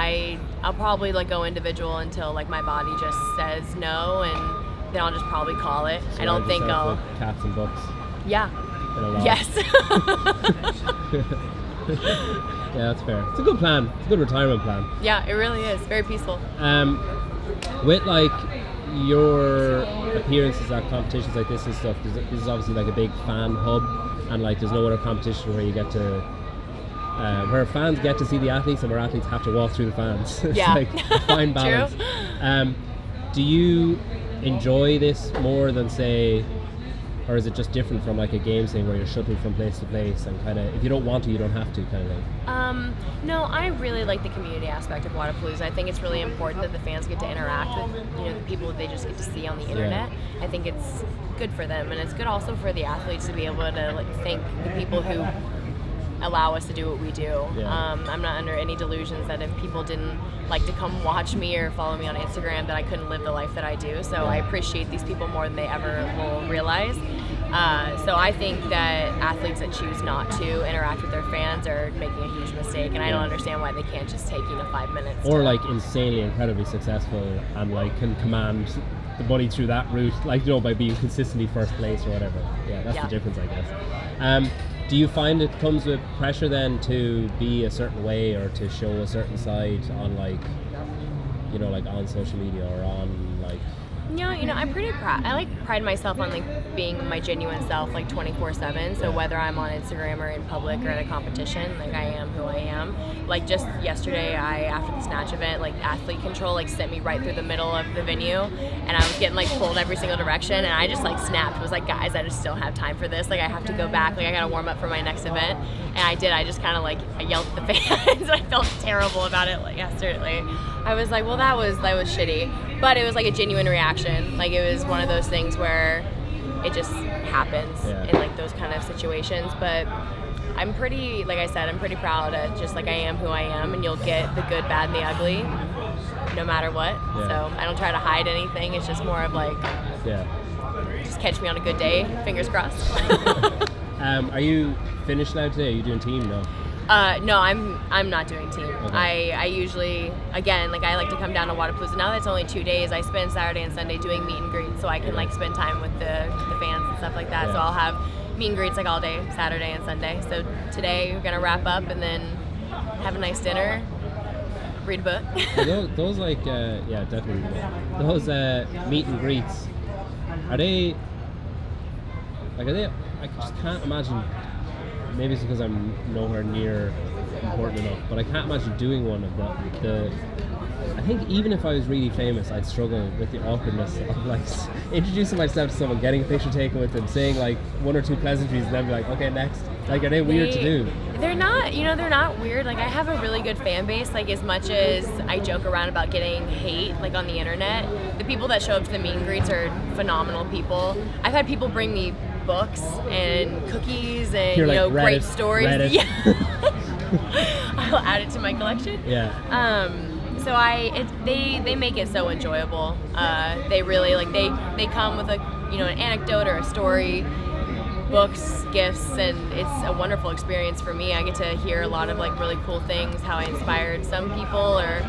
I'll probably like go individual until like my body just says no, and then I'll just probably call it. I don't think I'll. With cats and books. Yeah. In a lot. Yes. Yeah, that's fair. It's a good plan. It's a good retirement plan. Yeah, it really is. Very peaceful. With like your appearances at competitions like this and stuff, this is obviously like a big fan hub, and like there's no other competition where you get to where fans get to see the athletes and where athletes have to walk through the fans. It's like a fine balance. True. Do you enjoy this more than say, or is it just different from like a games thing where you're shuttled from place to place and kind of if you don't want to, you don't have to kind of thing? No, I really like the community aspect of Wodapalooza. I think it's really important that the fans get to interact with, you know, the people that they just get to see on the internet. I think it's good for them, and it's good also for the athletes to be able to like thank the people who allow us to do what we do. I'm not under any delusions that if people didn't like to come watch me or follow me on Instagram that I couldn't live the life that I do. So I appreciate these people more than they ever will realize. So I think that athletes that choose not to interact with their fans are making a huge mistake, and I don't understand why they can't just take 5 minutes. Or like insanely incredibly successful and like can command the money through that route, like by being consistently first place or whatever. Yeah, that's the difference, I guess. Do you find it comes with pressure then to be a certain way or to show a certain side on like on social media or on like? I'm pretty proud. I pride myself on like being my genuine self, like 24/7. So whether I'm on Instagram or in public or at a competition, like I am who I am. Like just yesterday, after the snatch event, like athlete control like sent me right through the middle of the venue, and I was getting like pulled every single direction, and I just like snapped. I was like, guys, I just don't have time for this. Like I have to go back. Like I gotta warm up for my next event, and I did. I just kind of I yelled at the fans, and I felt terrible about it. Like yesterday, I was like, well, that was shitty, but it was like a genuine reaction. Like it was one of those things where it just happens in like those kind of situations. But I'm pretty, like I said, I'm pretty proud of just like I am who I am, and you'll get the good, bad, and the ugly no matter what. So I don't try to hide anything. It's just more of like, just catch me on a good day, fingers crossed. Are you finished now today? Are you doing team now? No, I'm not doing team. Okay. I usually, again, like I like to come down to Wodapalooza. Now that it's only 2 days, I spend Saturday and Sunday doing meet and greets, so I can like spend time with the fans and stuff like that. So I'll have, meet and greets like all day, Saturday and Sunday. So today we're gonna wrap up and then have a nice dinner, read a book. those like, yeah, definitely. Those meet and greets, are they? I just can't imagine. Maybe it's because I'm nowhere near important enough, but I can't imagine doing one of that. I think even if I was really famous, I'd struggle with the awkwardness of like introducing myself to someone, getting a picture taken with them, saying like one or two pleasantries, and then be like, okay, next. Like, are they weird to do? They're not, they're not weird. Like, I have a really good fan base. Like, as much as I joke around about getting hate, like, on the internet, the people that show up to the meet and greets are phenomenal people. I've had people bring me books and cookies and, like great stories. Reddit. Yeah. I'll add it to my collection. Yeah. So they make it so enjoyable. They really, like, they come with an anecdote or a story, books, gifts, and it's a wonderful experience for me. I get to hear a lot of like really cool things, how I inspired some people, or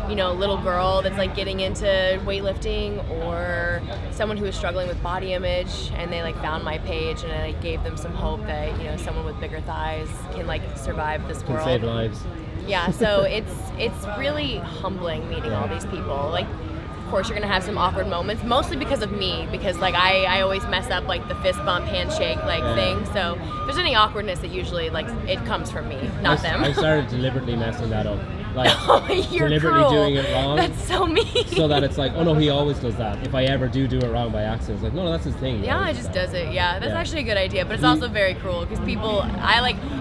a little girl that's like getting into weightlifting, or someone who was struggling with body image and they like found my page and I gave them some hope that someone with bigger thighs can like survive this world. Can save lives. Yeah, so it's really humbling meeting all these people. Like, of course, you're gonna have some awkward moments, mostly because of me, because like I always mess up like the fist bump, handshake thing. So if there's any awkwardness, it usually like it comes from me, not them. I started deliberately messing that up, like you're deliberately cruel. doing it wrong. That's so mean. So that it's like, oh no, he always does that. If I ever do it wrong by accident, it's like, no, that's his thing. Yeah, it just does it. Yeah, that's actually a good idea, but it's also very cruel because people.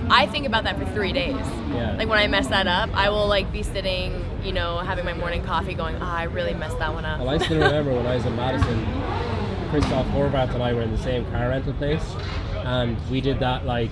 I think about that for 3 days. Yeah. Like when I mess that up, I will like be sitting, having my morning coffee, going, I really messed that one up. Well, I still remember when I was in Madison, Christoph Horvath and I were in the same car rental place, and we did that like,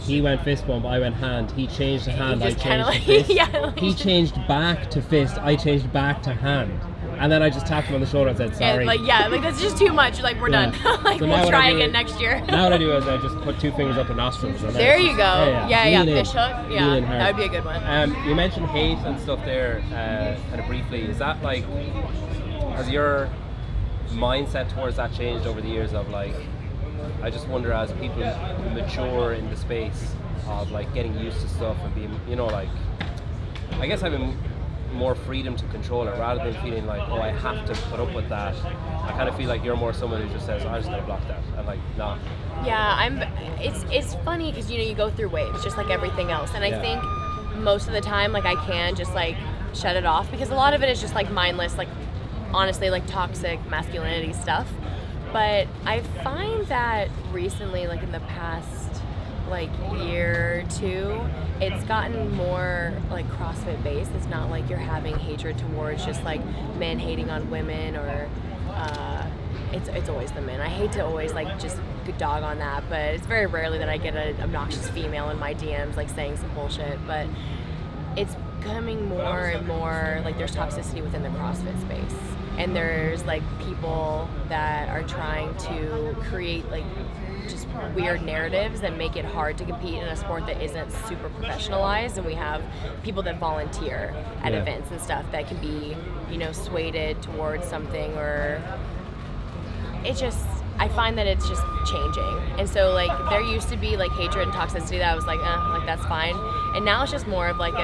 he went fist bump, I went hand, he changed to hand, I changed to fist. He changed back to fist, I changed back to hand. And then I just tapped him on the shoulder and said, sorry. That's just too much. Like, we're done. Like, So we'll try again next year. Now what I do is I just put 2 fingers up the nostrils. And there you go. Yeah, Lean in. fish hook. Yeah, Lean in hard. that would be a good one. You mentioned hate and stuff there, kind of briefly. Is that like, has your mindset towards that changed over the years of like, I just wonder as people mature in the space of like getting used to stuff and being, like, I guess having more freedom to control it rather than feeling like, oh, I have to put up with that. I kind of feel like you're more someone who just says, I'm just gonna block that, and like, nah. Yeah, it's funny because you go through waves just like everything else, and I think most of the time like I can just like shut it off because a lot of it is just like mindless, like honestly like toxic masculinity stuff. But I find that recently, like in the past like year or two, it's gotten more like CrossFit based. It's not like you're having hatred towards just like men hating on women, or it's always the men. I hate to always like just dog on that, but it's very rarely that I get an obnoxious female in my DMs like saying some bullshit. But it's becoming more and more like there's toxicity within the CrossFit space, and there's like people that are trying to create like just weird narratives that make it hard to compete in a sport that isn't super professionalized. And we have people that volunteer at events and stuff that can be, swayed towards something, or it just, I find that it's just changing. And so like there used to be like hatred and toxicity that I was like, like that's fine. And now it's just more of like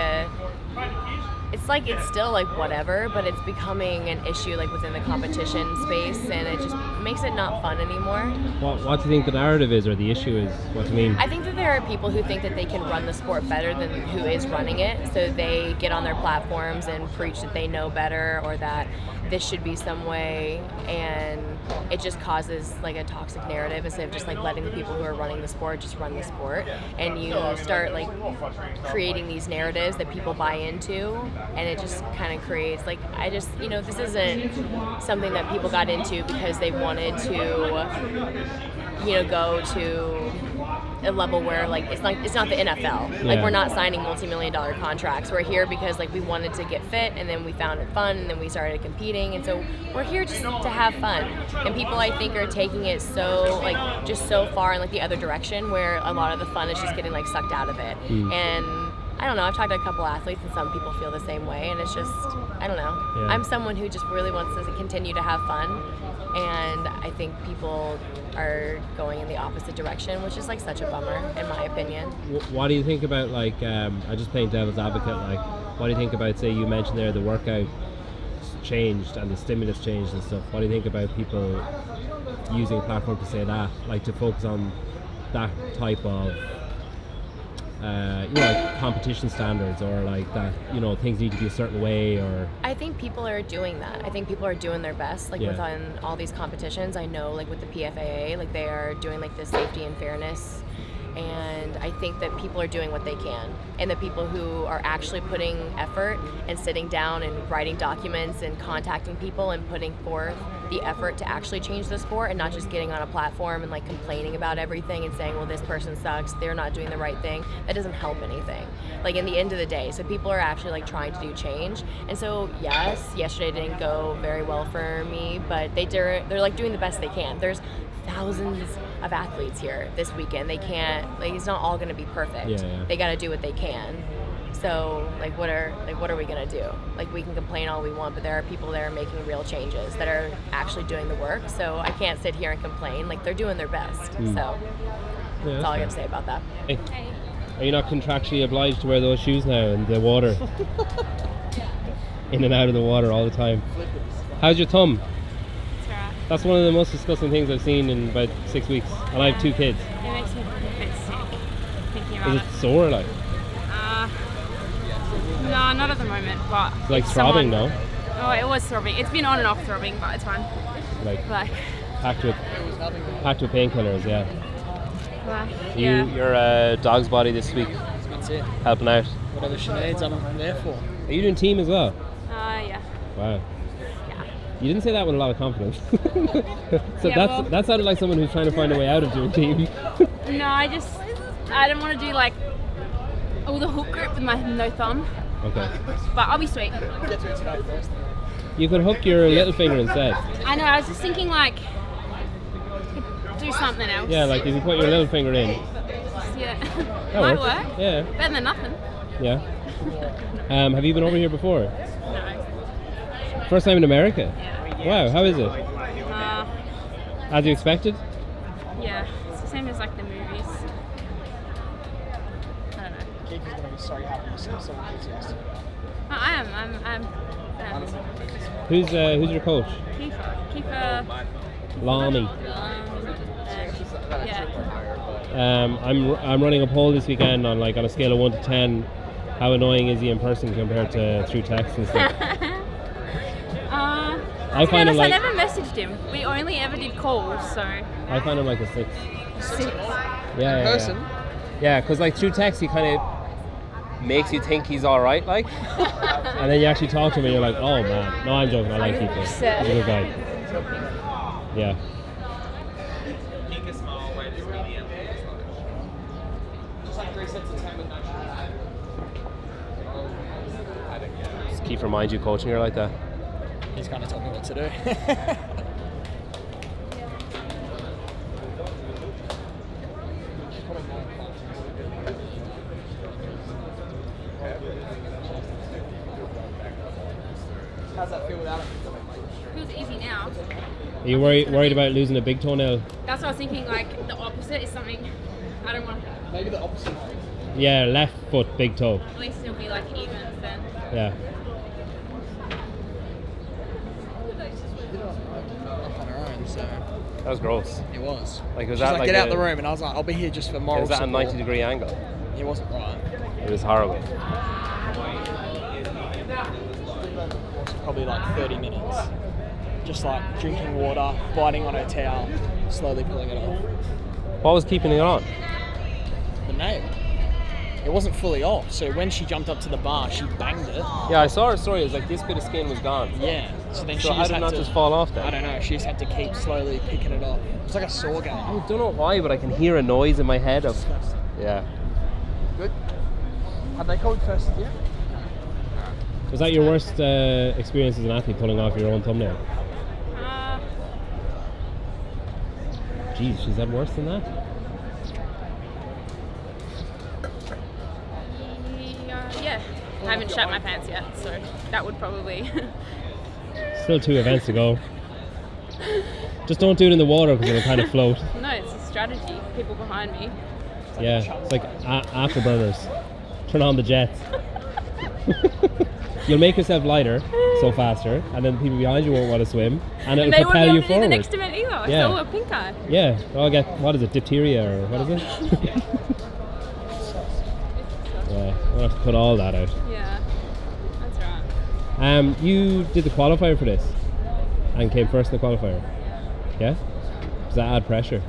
it's still like whatever, but it's becoming an issue like within the competition space, and it just makes it not fun anymore. What do you think the narrative is, or the issue is? What do you mean? I think that there are people who think that they can run the sport better than who is running it, so they get on their platforms and preach that they know better, or that this should be some way, and it just causes like a toxic narrative instead of just like letting the people who are running the sport just run the sport. And you start like creating these narratives that people buy into, and it just kind of creates like, I just, this isn't something that people got into because they wanted to, go to a level where like it's not the NFL. Like we're not signing multi-million-dollar contracts. We're here because like we wanted to get fit, and then we found it fun, and then we started competing, and so we're here just to have fun. And people I think are taking it so like just so far in like the other direction, where a lot of the fun is just getting like sucked out of it. And I don't know, I've talked to a couple athletes and some people feel the same way, and it's just, I don't know. I'm someone who just really wants to continue to have fun, And I think people are going in the opposite direction, which is like such a bummer, in my opinion. What do you think about like, I just playing devil's advocate, like, what do you think about, say you mentioned there the workout changed and the stimulus changed and stuff. What do you think about people using a platform to say that, like to focus on that type of like competition standards, or like that, things need to be a certain way, or... I think people are doing that. I think people are doing their best, like within all these competitions. I know, like with the PFAA, like they are doing like the safety and fairness, and I think that people are doing what they can, and the people who are actually putting effort and sitting down and writing documents and contacting people and putting forth the effort to actually change the sport, and not just getting on a platform and like complaining about everything and saying, well, this person sucks, they're not doing the right thing. That doesn't help anything, like in the end of the day. So people are actually like trying to do change. And so yes, yesterday didn't go very well for me, but they're like doing the best they can. There's thousands of athletes here this weekend. They can't, like, it's not all going to be perfect. They got to do what they can. So like what are we gonna do? Like, we can complain all we want, but there are people there making real changes that are actually doing the work. So I can't sit here and complain. Like, they're doing their best. So that's all I gotta say about that. Hey. Are you not contractually obliged to wear those shoes now in the water? In and out of the water all the time. How's your thumb? It's alright. That's one of the most disgusting things I've seen in about 6 weeks, and I have 2 kids. It makes me a bit sick thinking about Is it sore, like? No, not at the moment, but... It's like throbbing now. Oh, it was throbbing. It's been on and off throbbing, but it's fine. Like packed with painkillers, yeah. You're Dog's Body this week. That's it. Helping out. Whatever she needs, I'm there for. Are you doing team as well? Yeah. Wow. You didn't say that with a lot of confidence. So Yeah, that sounded like someone who's trying to find a way out of doing team. No, I don't want to do like all the hook grip with my no thumb. Okay. But I'll be sweet. You could hook your little finger instead. I know, I was just thinking like, do something else. Yeah, like if you put your little finger in. Yeah. That Might works. work. Yeah. Better than nothing. Yeah. Have you been over here before? No. First time in America? Yeah. Wow, how is it? As you expected? Yeah, it's the same as like the movies. I don't know. Keith is going to be so happy to see so enthusiastic. I am. Who's your coach? Kiefer. Lamy. Yeah. I'm running a poll this weekend on a scale of 1 to 10. How annoying is he in person compared to through text and stuff? I never messaged him. We only ever did calls, so. I find him like a 6. 6. Yeah. In person? Yeah, because through text he kind of makes you think he's alright, and then you actually talk to him and you're like, oh man. No, I'm joking. I like Kiefer. He's a good guy. Yeah. Does Kiefer mind you coaching her like that? He's kind of told me what to do. How's that feel without it? Feels easy now. Are you worried about losing a big toenail? That's what I was thinking, like the opposite is something I don't want. Maybe the opposite. Yeah, left foot, big toe. At least it'll be like even then. Yeah. On her own, so. That was gross. It was. Was She's that like, get out the room, and I was like, I'll be here just for moral Was that support. a 90-degree angle? It wasn't right. It was horrible. Probably like 30 minutes. Just like drinking water, biting on her towel, slowly pulling it off. What was keeping it on? The nail. It wasn't fully off, so when she jumped up to the bar, she banged it. Yeah, I saw her story. It was like this bit of skin was gone. Yeah. So then how did it not just fall off then? I don't know. She just had to keep slowly picking it off. It's like a saw game. I don't know why, but I can hear a noise in my head of. Yeah. Good. Have they called first yet? Was that your worst experience as an athlete, pulling off your own thumbnail? Jeez, is that worse than that? Yeah. I haven't shat my pants yet, so that would probably. Still 2 events to go. Just don't do it in the water because it'll kind of float. No, it's a strategy. People behind me. Yeah, it's like afterburners. Turn on the jets. You'll make yourself lighter, so faster, and then people behind you won't want to swim, and it'll they propel won't you be able to do the forward. next event either. I Yeah. saw a pink eye. Yeah, I'll get, what is it, diphtheria or what is it? Yeah, I'll have to cut all that out. Yeah, that's right. You did the qualifier for this and came first in the qualifier. Yeah? Does that add pressure?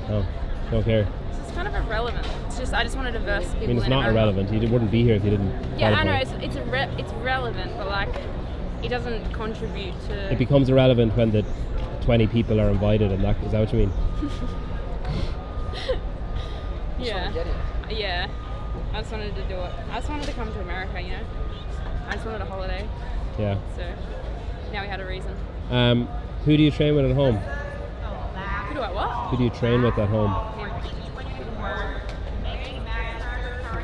No, don't care. It's kind of irrelevant. It's just I just want to diverse people. I mean, it's in not America. irrelevant. You wouldn't be here if you didn't Yeah, I qualify. know it's relevant, but like it doesn't contribute to. It becomes irrelevant when the 20 people are invited, and that is that what you mean? Yeah. Yeah. I just wanted to do it. I just wanted to come to America, you know. I just wanted a holiday. Yeah. So now we had a reason. Who do you train with at home? Who do I what? Who do you train with at home?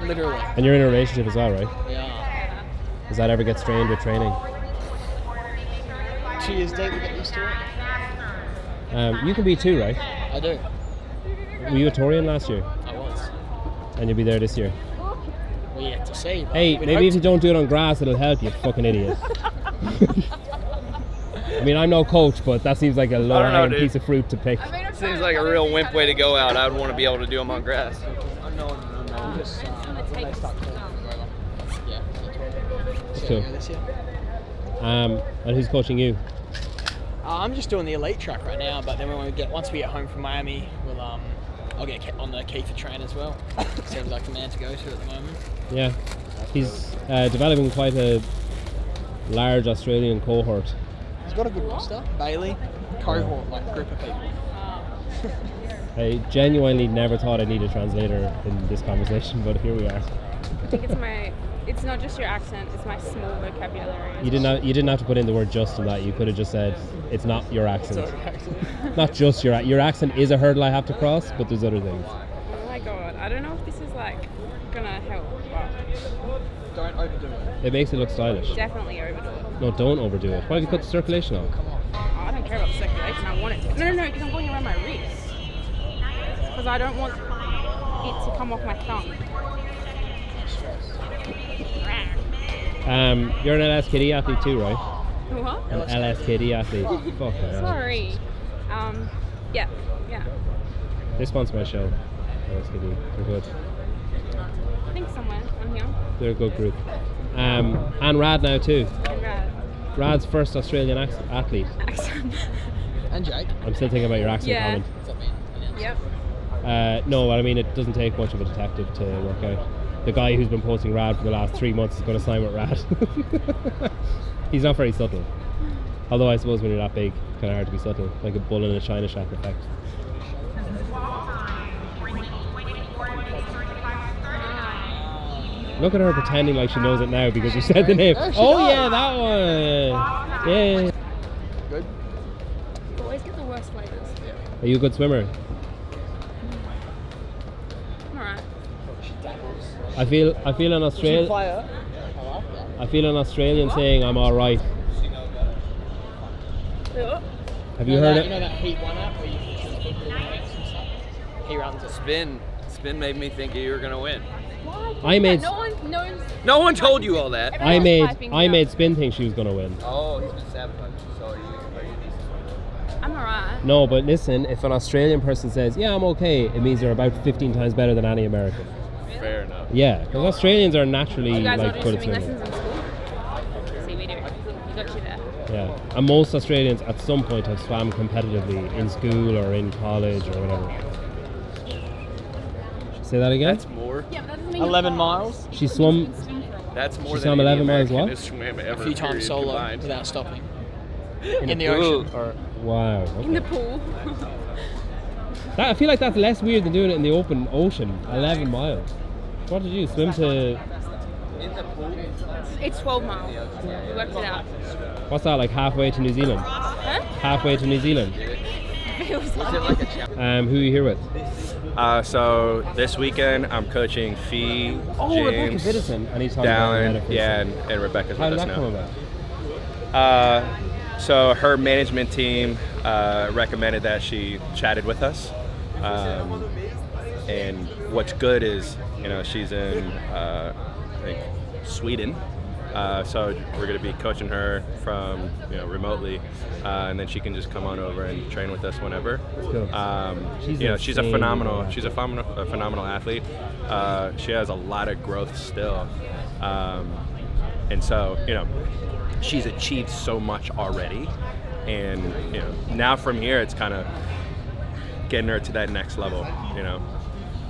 Literally. And you're in a relationship as well, right? Yeah. Does that ever get strained with training? 2 years date, we get used to it. You can be too, right? I do. Were you a Torian last year? I was. And you'll be there this year? We yet to see. but Hey, we'd maybe hope if you don't do it on grass, it'll help you, fucking idiot. I mean, I'm no coach, but that seems like a low-hanging piece of fruit to pick. Seems like a real wimp way to go out. I would want to be able to do them on grass. No. Just when they start calling over. Yeah. That's So, cool. yeah, this year. And who's coaching you? I'm just doing the elite track right now, but then once we get home from Miami, I'll get on the Keith train as well. Seems like the man to go to at the moment. Yeah, he's developing quite a large Australian cohort. He's got a good roster. Bailey, cohort, like group of people. I genuinely never thought I'd need a translator in this conversation, but here we are. I think it's not just your accent, it's my small vocabulary. You didn't have to put in the word "just" in that. You could have just said it's not your accent. Not just your accent is a hurdle I have to cross, but there's other things. Oh my god, I don't know if this is like gonna help, but Don't overdo it. It makes it look stylish. definitely overdo it. No, don't overdo it. Why have you cut the circulation off? Oh, I don't care about the circulation, I want it to. No, because I'm going around my wrist. Because I don't want it to come off my thumb. You're an LSKD athlete too, right? What? An LSKD athlete. Fuck my ass. Sorry. Yeah. They sponsor my show. LSKD. They're good. I think somewhere on here. They're a good group. And Rad now too. Rad. Rad's first Australian athlete. Accent. And Jake. I'm still thinking about your accent Yeah. comment. Does that mean announced? Yep. No, I mean it doesn't take much of a detective to work out. The guy who's been posting Rad for the last 3 months is going to sign with Rad. He's not very subtle. Although I suppose when you're that big, it's kind of hard to be subtle, like a bull in a china shop effect. Look at her pretending like she knows it now because you said the name. Oh, she Oh does. yeah, that one. Yeah. Good. Always get the worst flavors. Are you a good swimmer? Alright. I feel an Good Australian. player. I like that. I feel an Australian saying I'm all right. Have you heard that, it? You know that Heat 1 app where you can see people in the ranks and stuff? He runs it. Spin made me think you were gonna win. I made. No one told you all that. I made Spin think she was gonna win. Oh, he's been sabotaged. So are you I'm alright. No, but listen, if an Australian person says, "Yeah, I'm okay," it means they're about 15 times better than any American. fair enough? Yeah, because Australians are naturally You guys like not do good at swimming swimming. lessons in school? See, we do. We got you there. Yeah, and most Australians at some point have swam competitively in school or in college or whatever. Say that again? That's more. Yeah, but that doesn't mean 11 miles. She swum. That's more She than swam any 11 miles American what? has swam ever. A few times period solo combined. without stopping. In the pool. ocean. Or wow. In the Okay. pool. I feel like that's less weird than doing it in the open ocean. 11 miles. What did you swim to? It's 12 miles. We worked it out. What's that, like halfway to New Zealand? Huh? Halfway to New Zealand. Feels like Who are you here with? So this weekend I'm coaching Fee, Rebecca James, Biddison. I need to talk about Dallin, Rebecca. yeah, and Rebecca's How with did us that come now. about? So her management team recommended that she chatted with us. And what's good is, she's in, I think, Sweden. So we're going to be coaching her from, remotely, and then she can just come on over and train with us whenever. She's a phenomenal athlete. She has a lot of growth still, and so she's achieved so much already, and now from here it's kind of getting her to that next level.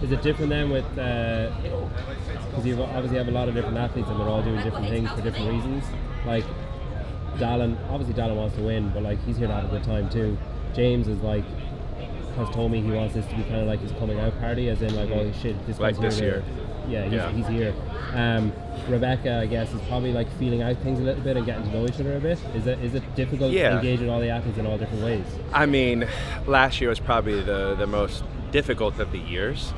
Is it different then with, because you obviously have a lot of different athletes and they're all doing different things for different reasons? Like Dallin wants to win, but like he's here to have a good time too. James is like, has told me he wants this to be kind of like his coming out party, as in like, oh shit, this like guy's this here. He's here. Rebecca, I guess, is probably like feeling out things a little bit and getting to know each other a bit. Is it difficult to engage with all the athletes in all different ways? I mean, last year was probably the most difficult of the years.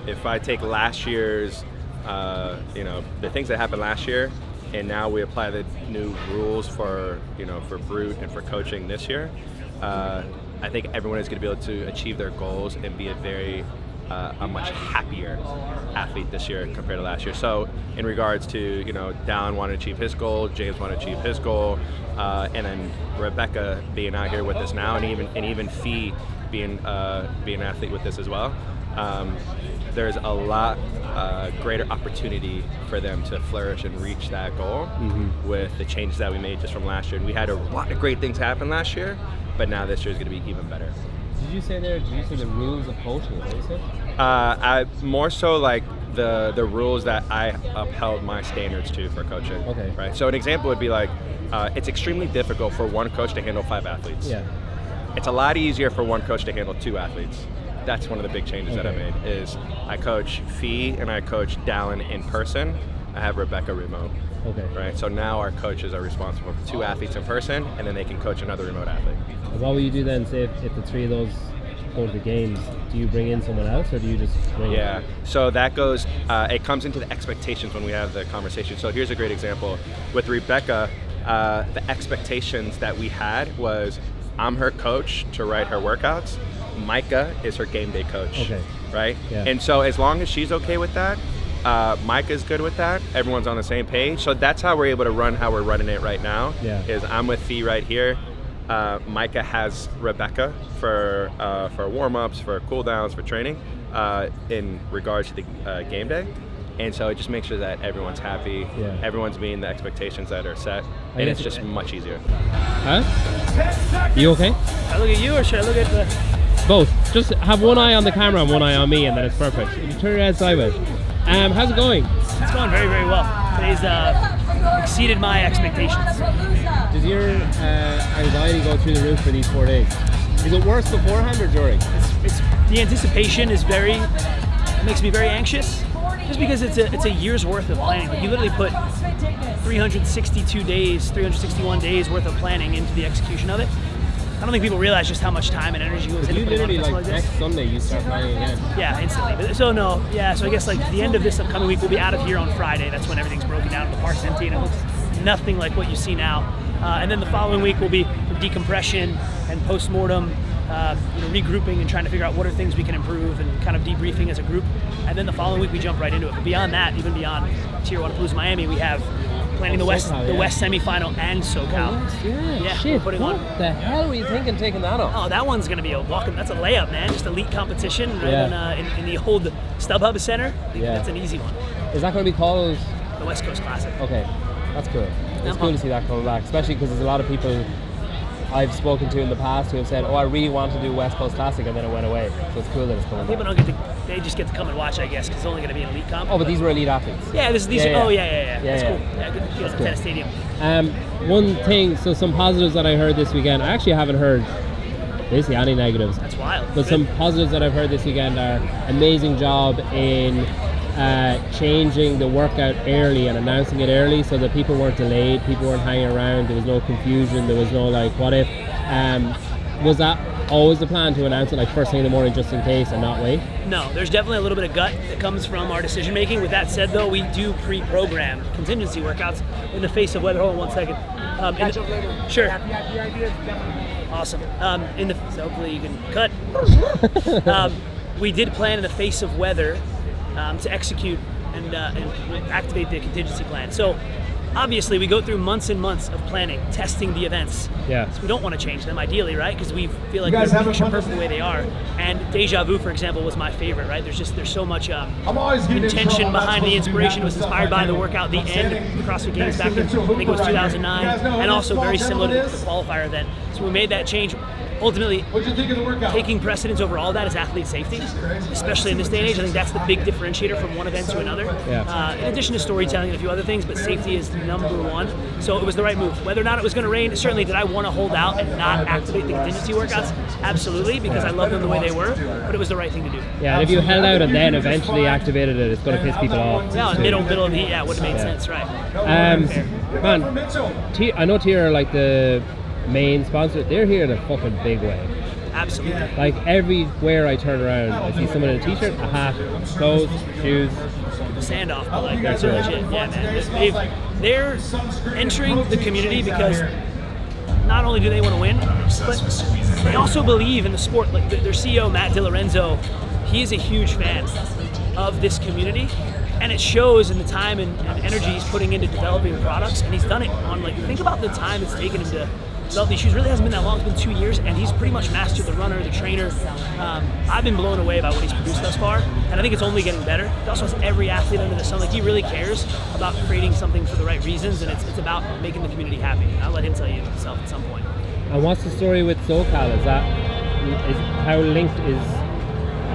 If I take last year's, the things that happened last year, and now we apply the new rules for Brute and for coaching this year, I think everyone is going to be able to achieve their goals and be a much happier athlete this year compared to last year. So in regards to, Dallin wanted to achieve his goal, James wanted to achieve his goal, and then Rebecca being out here with us now, and even Fee being an athlete with this as well. There's a lot greater opportunity for them to flourish and reach that goal with the changes that we made just from last year. And we had a lot of great things happen last year, but now this year is going to be even better. Did you say the rules of coaching? What did you say? I more so like the rules that I upheld my standards to for coaching. Okay. Right. So an example would be like, it's extremely difficult for one coach to handle 5 athletes. Yeah. It's a lot easier for one coach to handle 2 athletes. That's one of the big changes that I made. Is I coach Fee and I coach Dallin in person. I have Rebecca remote. Okay. Right. So now our coaches are responsible for 2 athletes in person, and then they can coach another remote athlete. What will you do then? Say if the 3 of those go to the games, do you bring in someone else or do you just bring Yeah. So that goes. It comes into the expectations when we have the conversation. So here's a great example with Rebecca. The expectations that we had was, I'm her coach to write her workouts. Micah is her game day coach. Okay. Right? Yeah. And so as long as she's okay with that, Micah's good with that, everyone's on the same page. So that's how we're able to run how we're running it right now. Yeah. Is I'm with Fee right here. Micah has Rebecca for warm-ups, for cool-downs, for training in regards to the game day. And so it just makes sure that everyone's happy, everyone's meeting the expectations that are set, and it's just much easier. Huh? You okay? Should I look at you or should I look at the... Both. Just have one eye on the camera and one eye on me, and then it's perfect. You turn your head sideways. How's it going? It's going very, very well. Today's exceeded my expectations. Does your anxiety go through the roof for these 4 days? Is it worse beforehand or during? It's the anticipation is makes me very anxious, just because it's a year's worth of planning. Like you literally put 361 days worth of planning into the execution of it. I don't think people realize just how much time and energy goes into putting on a festival like this. Next Sunday you start planning again. Yeah, instantly. So I guess like the end of this upcoming week, we'll be out of here on Friday. That's when everything's broken down and the park's empty and it looks nothing like what you see now. And then the following week will be for decompression and post-mortem, regrouping and trying to figure out what are things we can improve and kind of debriefing as a group. And then the following week we jump right into it. But beyond that, even beyond Tier Wodapalooza Miami, we have planning the West semifinal and SoCal. Shit, putting what on. the hell were you thinking taking that off? Oh, that one's going to be that's a layup, man. Just elite competition right in the old StubHub Center. That's an easy one. Is that going to be called? The West Coast Classic. Okay, that's cool. It's cool to see that coming back, especially because there's a lot of people I've spoken to in the past who have said, oh, I really want to do West Coast Classic, and then it went away. So it's cool that it's coming back. People don't they just get to come and watch, I guess, because it's only going to be an elite comp. Oh, but these were elite athletes. Yeah, these are. Oh, yeah. That's cool. Yeah, good That's at cool. Tennis Stadium. One thing, so some positives that I heard this weekend, I actually haven't heard basically any negatives. That's wild. But some positives that I've heard this weekend are amazing job in changing the workout early and announcing it early so that people weren't delayed, people weren't hanging around, there was no confusion, there was no like what if. Was that always the plan to announce it like first thing in the morning just in case and not wait? No, there's definitely a little bit of gut that comes from our decision making. With that said, though, we do pre-program contingency workouts in the face of weather. Hold on 1 second. Catch up later. Sure. Happy ideas, definitely. Awesome. So hopefully you can cut. We did plan in the face of weather to execute and activate the contingency plan. So obviously we go through months and months of planning, testing the events. Yeah. So we don't want to change them ideally, right? Because we feel like You guys they're having picture fun? perfect the way they are. And Deja Vu, for example, was my favorite, right? There's so much always getting in intention trouble. I'm not behind the supposed to do inspiration. that. Was inspired by the workout, the end of the CrossFit Games back in, I think it was 2009, You guys know who and this also small very similar to the gentleman qualifier event. So we made that change. Ultimately, What'd you think of the workout? taking precedence over all that is athlete safety, especially in this day and age. I think that's the big differentiator from one event to another. Yeah. In addition to storytelling and a few other things, but safety is number one. So it was the right move. Whether or not it was going to rain, certainly did I want to hold out and not activate the contingency workouts? Absolutely, because I love them the way they were, but it was the right thing to do. Yeah, and if you held out and then eventually activated it, it's going to piss people off. Yeah, middle of the heat, yeah, would have made sense, right. Man, I know Tier are like the main sponsor. They're here in a fucking big way. Absolutely. Like everywhere I turn around, I see someone in a t-shirt, a hat, clothes, shoes. Sand off, but like That's they're right. legit. Yeah, man. They're entering the community because not only do they want to win, but they also believe in the sport. Like their CEO, Matt DiLorenzo, he is a huge fan of this community, and it shows in the time and energy he's putting into developing products. And he's done it on think about the time it's taken him to develop these shoes. Really hasn't been that long. It's been 2 years, and he's pretty much mastered the runner, the trainer. I've been blown away by what he's produced thus far, and I think it's only getting better. He also has every athlete under the sun. Like he really cares about creating something for the right reasons, and it's about making the community happy. And I'll let him tell you himself at some point. And what's the story with SoCal? Is how linked is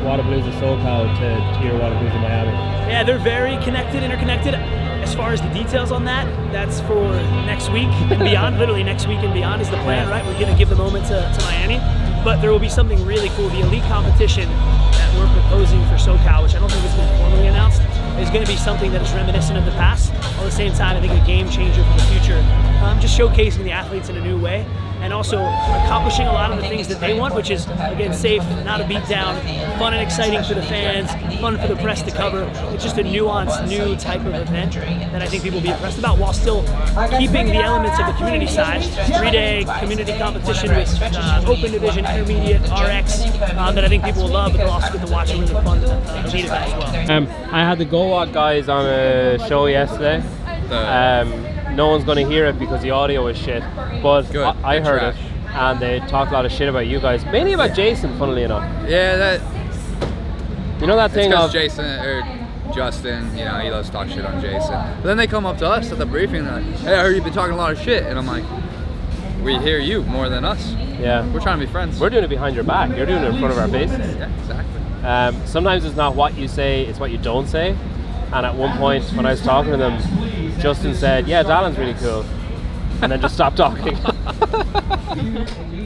Wodapalooza SoCal to Tier Wodapalooza Miami? Yeah, they're very connected, interconnected. As far as the details on that, that's for next week and beyond. Literally next week and beyond is the plan, right? We're going to give the moment to Miami, but there will be something really cool. The elite competition that we're proposing for SoCal, which I don't think has been formally announced, is going to be something that is reminiscent of the past. While at the same time, I think a game changer for the future. Just showcasing the athletes in a new way, and also accomplishing a lot of the things that they want, which is, again, safe, not a beat down, fun and exciting for the fans, fun for the press to cover. It's just a nuanced, new type of event that I think people will be impressed about, while still keeping the elements of the community side. 3-day community competition with open division, intermediate, RX, that I think people will love, but they'll also get to watch a really fun elite event as well. I had the GOWOD guys on a show yesterday. No one's going to hear it because the audio is shit, but I heard it, and they talked a lot of shit about you guys, mainly about Jason, funnily enough. Yeah, you know that thing of Jason or Justin, he loves to talk shit on Jason. But then they come up to us at the briefing and they're like, hey, I heard you've been talking a lot of shit, and I'm like, we hear you more than us. Yeah, we're trying to be friends. We're doing it behind your back. You're doing it in front of our faces. Yeah, exactly. Sometimes it's not what you say, it's what you don't say. And at one point when I was talking to them, Justin said, yeah, Dallin's really cool, and then just stopped talking.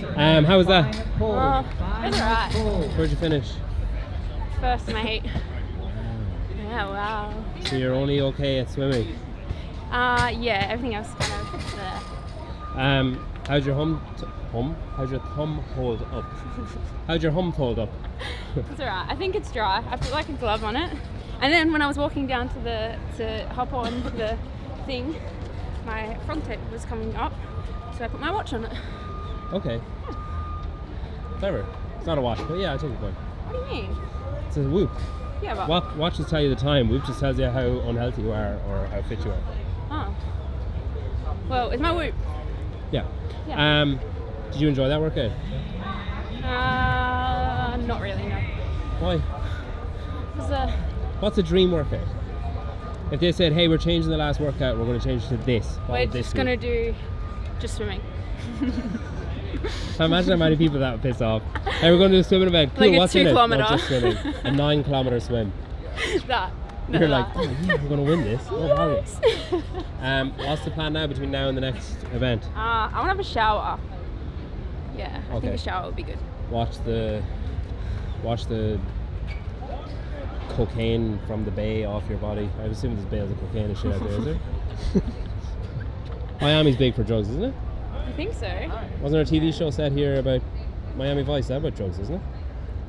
How was that? It's alright. Where'd you finish? First mate. Yeah, wow. So you're only okay at swimming? Yeah, everything else kind of there. How's your How's your thumb hold up? How's your hum hold up? It's alright. I think it's dry. I put like a glove on it, and then when I was walking down to hop on the thing, my front tape was coming up, so I put my watch on it. Okay. Clever. It's not a watch, but yeah, I take your point. What do you mean? It's a Whoop. Yeah, but Watches tell you the time. Whoop just tells you how unhealthy you are or how fit you are. oh, well, it's my Whoop. Yeah. Yeah. Did you enjoy that workout? Not really, no. Why? It was What's a dream workout? If they said, hey, we're changing the last workout, we're going to change it to this. What we're would this just be? gonna do just swimming. Imagine how many people that would piss off. Hey, we're going to do a swimming event. Cool, Like a what's in 2 it? kilometre. No, just swimming. A 9-kilometre swim. that. You're like, oh, yeah, we're going to win this. No problem. What's the plan now between now and the next event? I want to have a shower. Yeah, I Okay. think a shower would be good. Watch the cocaine from the bay off your body. I assume there's bales of cocaine and shit out there, is there? Miami's big for drugs, isn't it? I think so. Wasn't there a TV show set here about Miami Vice. Is that about drugs, isn't it?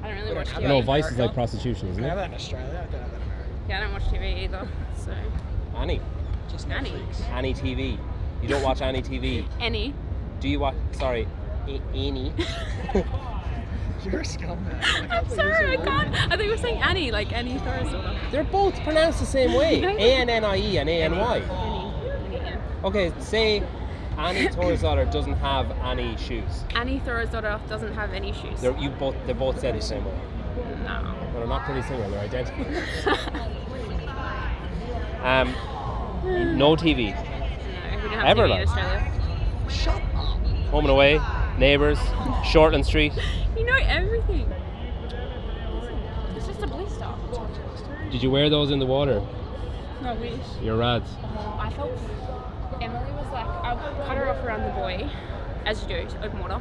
I don't really watch TV. No, Vice is like prostitution, isn't I have it? that in Australia. I don't have that in America. Yeah, I don't watch TV either. So Annie. Just Annie. Netflix. Annie TV. You don't watch Annie TV. Any. Do you watch? Sorry, Annie. You're a scumbag. I'm sorry, I can't. I think you were saying Annie, like Annie Thorisdottir. They're both pronounced the same way. A-N-N-I-E and A-N-Y. Annie. Okay, say Annie Thorisdottir doesn't have any shoes. Annie Thorisdottir doesn't have any shoes. They both say the same way. No. Well, they're not pretty similar. They're identical. No TV. No, we don't have Ever, TV like? in Australia. Shut up. Home and Away, Neighbours, Shortland Street. You know everything. It's just a blister. Did you wear those in the water? No, wish. Your rads. I felt Emily was like, I cut her off around the buoy, as you do, open water.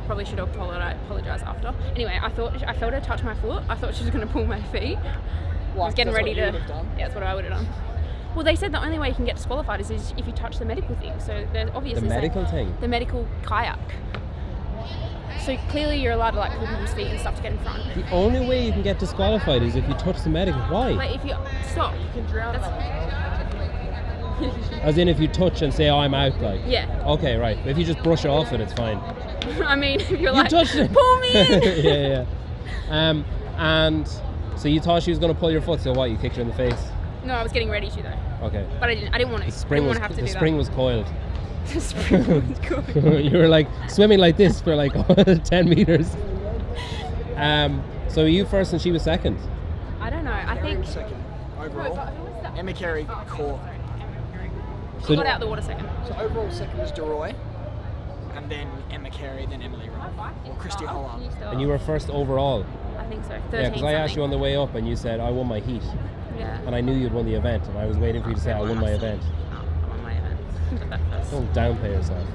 Probably should have apologise after. Anyway, I felt her touch my foot. I thought she was going to pull my feet. I was getting ready to. Yeah, that's what I would have done. Well, they said the only way you can get disqualified is if you touch the medical thing. So they're obviously The medical saying, thing? The medical kayak. So clearly you're allowed to like pull people's feet and stuff to get in front. The only way you can get disqualified is if you touch the medical. Why? Like if you stop, you can drown. As in if you touch and say, oh, I'm out, like. Yeah. Okay, right. But if you just brush it off it, it's fine. I mean, if you're You like, touched it. pull me in. yeah. And so you thought she was going to pull your foot, so what? You kicked her in the face? No, I was getting ready to though. Okay. But I didn't want to. The spring I was didn't want to have to do spring that. was coiled. The spring was coiled. You were like swimming like this for like 10 meters. So you first and she was second. I don't know. I think Second overall. Emma Carey caught. she got out the water second. So overall second was DeRoy, and then Emma Carey, then Emily Rowe, or Christy Holland. And you were first overall. I think so. 13 Yeah, because I asked something. you on the way up and you said, I won my heat. Yeah. And I knew you'd won the event and I was waiting for you to say, I won my event. I won my event. Did that first. Don't downplay yourself.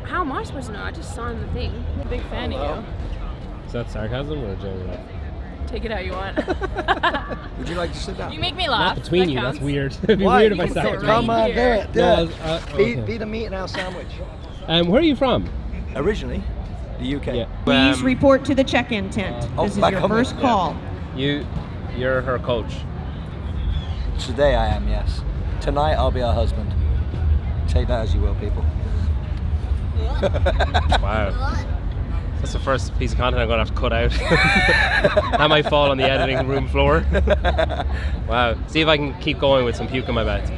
How am I supposed to know? I just signed the thing. I'm a big fan of Is that sarcasm or a joke? you. Take it how you want. Would you like to sit down? You make me laugh. Not between That you, counts. that's weird. It'd be Why? weird if You I can sat sit between right you. Come on, do it, do No, it. okay. Be the meat and our sandwich. Where are you from? Originally, the UK. Yeah. Please report to the check-in tent. Oh, This is back your home then, first yeah. call. You're her coach. Today I am, yes. Tonight I'll be her husband. Take that as you will, people. Wow. That's the first piece of content I'm going to have to cut out. That might fall on the editing room floor. Wow. See if I can keep going with some puke in my bed.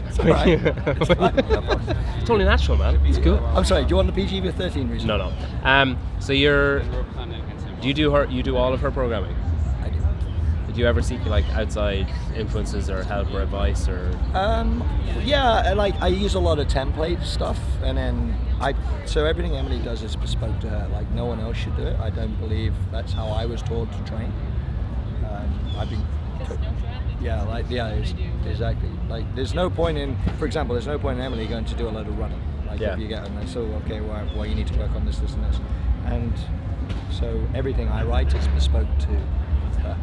It's all right. It's fine. No problem. It's totally natural, man. It's cool. I'm sorry, do you want the PG-13 reason? No. So you do all of her programming? I do. Did you ever seek like outside influences or help or advice or? Yeah, like I use a lot of template stuff, and then so everything Emily does is bespoke to her. Like no one else should do it. I don't believe that's how I was taught to train. I've been. Exactly. Like there's no point in, for example, there's no point in Emily going to do a load of running. Like if you get on, so okay, well you need to work on this, and this, and so everything I write is bespoke to her.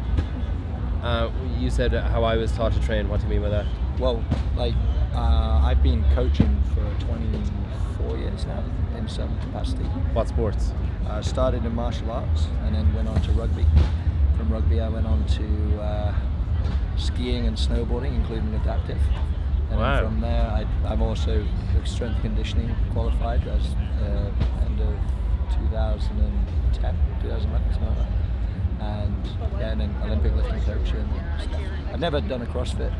You said how I was taught to train. What do you mean by that? Well, like I've been coaching for 24 years now in some capacity. What sports? Started in martial arts and then went on to rugby. From rugby I went on to skiing and snowboarding, including adaptive. And Wow. then from there I'm also strength and conditioning qualified as end of 2010, 2011, something like that. And then Olympic lifting coach and stuff. I've never done a CrossFit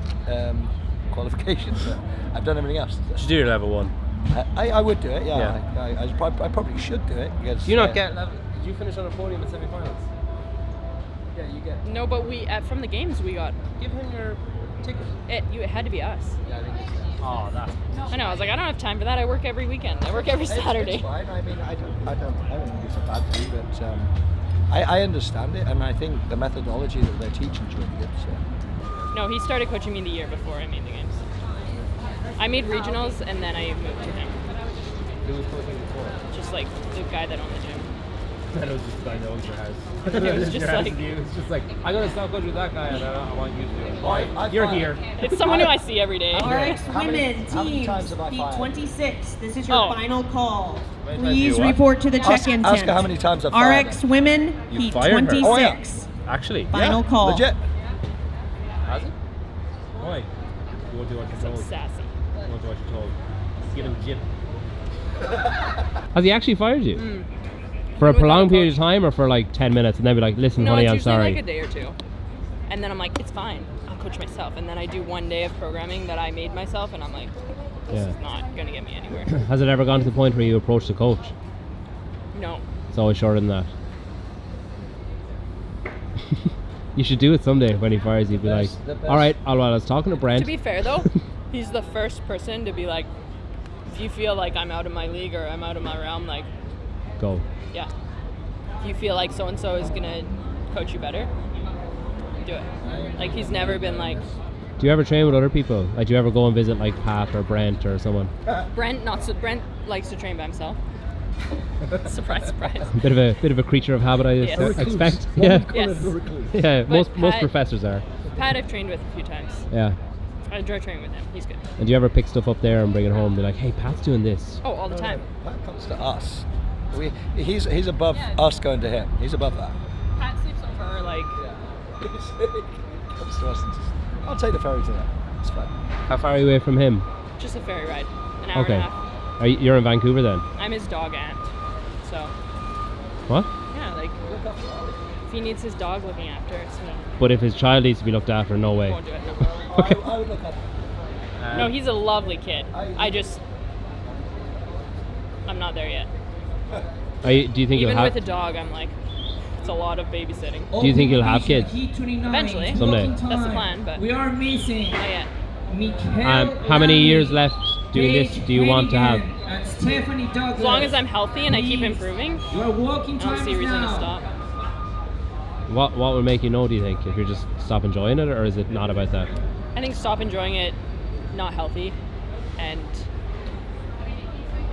qualification, but I've done everything else. You should do your level 1. I would do it, yeah. I probably should do it because. Do you not get level? Did you finish on a podium in semi-finals? Yeah, you get. No, but we from the games we got. Give him your ticket. It had to be us. Yeah, I think it's. Oh, that's. I know. I was like, I don't have time for that. I work every weekend. I work every Saturday. It's fine. I mean, I don't think it's a bad thing, but I understand it, and I think the methodology that they're teaching is really good. So. No, he started coaching me the year before I made the games. I made regionals and then I moved to him. Who was coaching before? Just like the guy that owned the gym. That was just the guy that owns your house. It was just like it's just like I'm gonna stop coaching with that guy, and I want you to do it. I You're find- here. it's someone who I see every day. All right, How many women, times teams, have I beat fired? 26. This is your Oh. final call. Please report to the check-in Ask tent. her how many times I've fired RX her. women, You heat fired her? 26. Oh, yeah. Actually? Final call. Legit. Has it? Why? You won't do what you're told. Sassy. You won't do what you're told. Give him jib. Has he actually fired you? Mm. For a prolonged period of time, or for like 10 minutes, and then be like, listen, No, honey, it's I'm usually sorry. like a day or two. And then I'm like, it's fine. I'll coach myself. And then I do one day of programming that I made myself, and I'm like, this is not going to get me anywhere. Has it ever gone to the point where you approach the coach? No. It's always shorter than that. You should do it someday when he fires you. Be like, all right, while I was talking to Brent. To be fair, though, he's the first person to be like, if you feel like I'm out of my league or I'm out of my realm, like, Go. yeah. If you feel like so-and-so is going to coach you better, do it. Like, he's never been like, Do you ever train with other people? Like, do you ever go and visit like Pat or Brent or someone? Brent likes to train by himself. Surprise, surprise. Bit of a creature of habit, I Yes. expect. Yeah. Yes. Yeah. But Most Pat- professors are. Pat I've trained with a few times. Yeah. I enjoy training with him. He's good. And do you ever pick stuff up there and bring it home? Be like, hey, Pat's doing this. Oh, all the time. That comes to us. He's above us going to him. He's above that. Pat sleeps over, like... Comes to us and just, I'll take the ferry to that. It's fine. How far are you away from him? Just a ferry ride. An hour Okay. and a half. You're in Vancouver then? I'm his dog aunt. So, What? yeah, like, if he needs his dog looking after, it's me. But if his child needs to be looked after, no way. Won't do it, no. Okay. I would look up. No, he's a lovely kid. I'm not there yet. Do you think Even you'll have? with a dog, I'm like, it's a lot of babysitting. Do you think you'll have kids? Eventually. Someday. That's the plan, but We are missing not yet. How many years left doing this do you want to have? and Stephanie Douglas. As long as I'm healthy and I keep improving, You are walking I don't see a reason to stop. What will make you know, do you think? If you're just stop enjoying it, or is it not about that? I think stop enjoying it, not healthy, and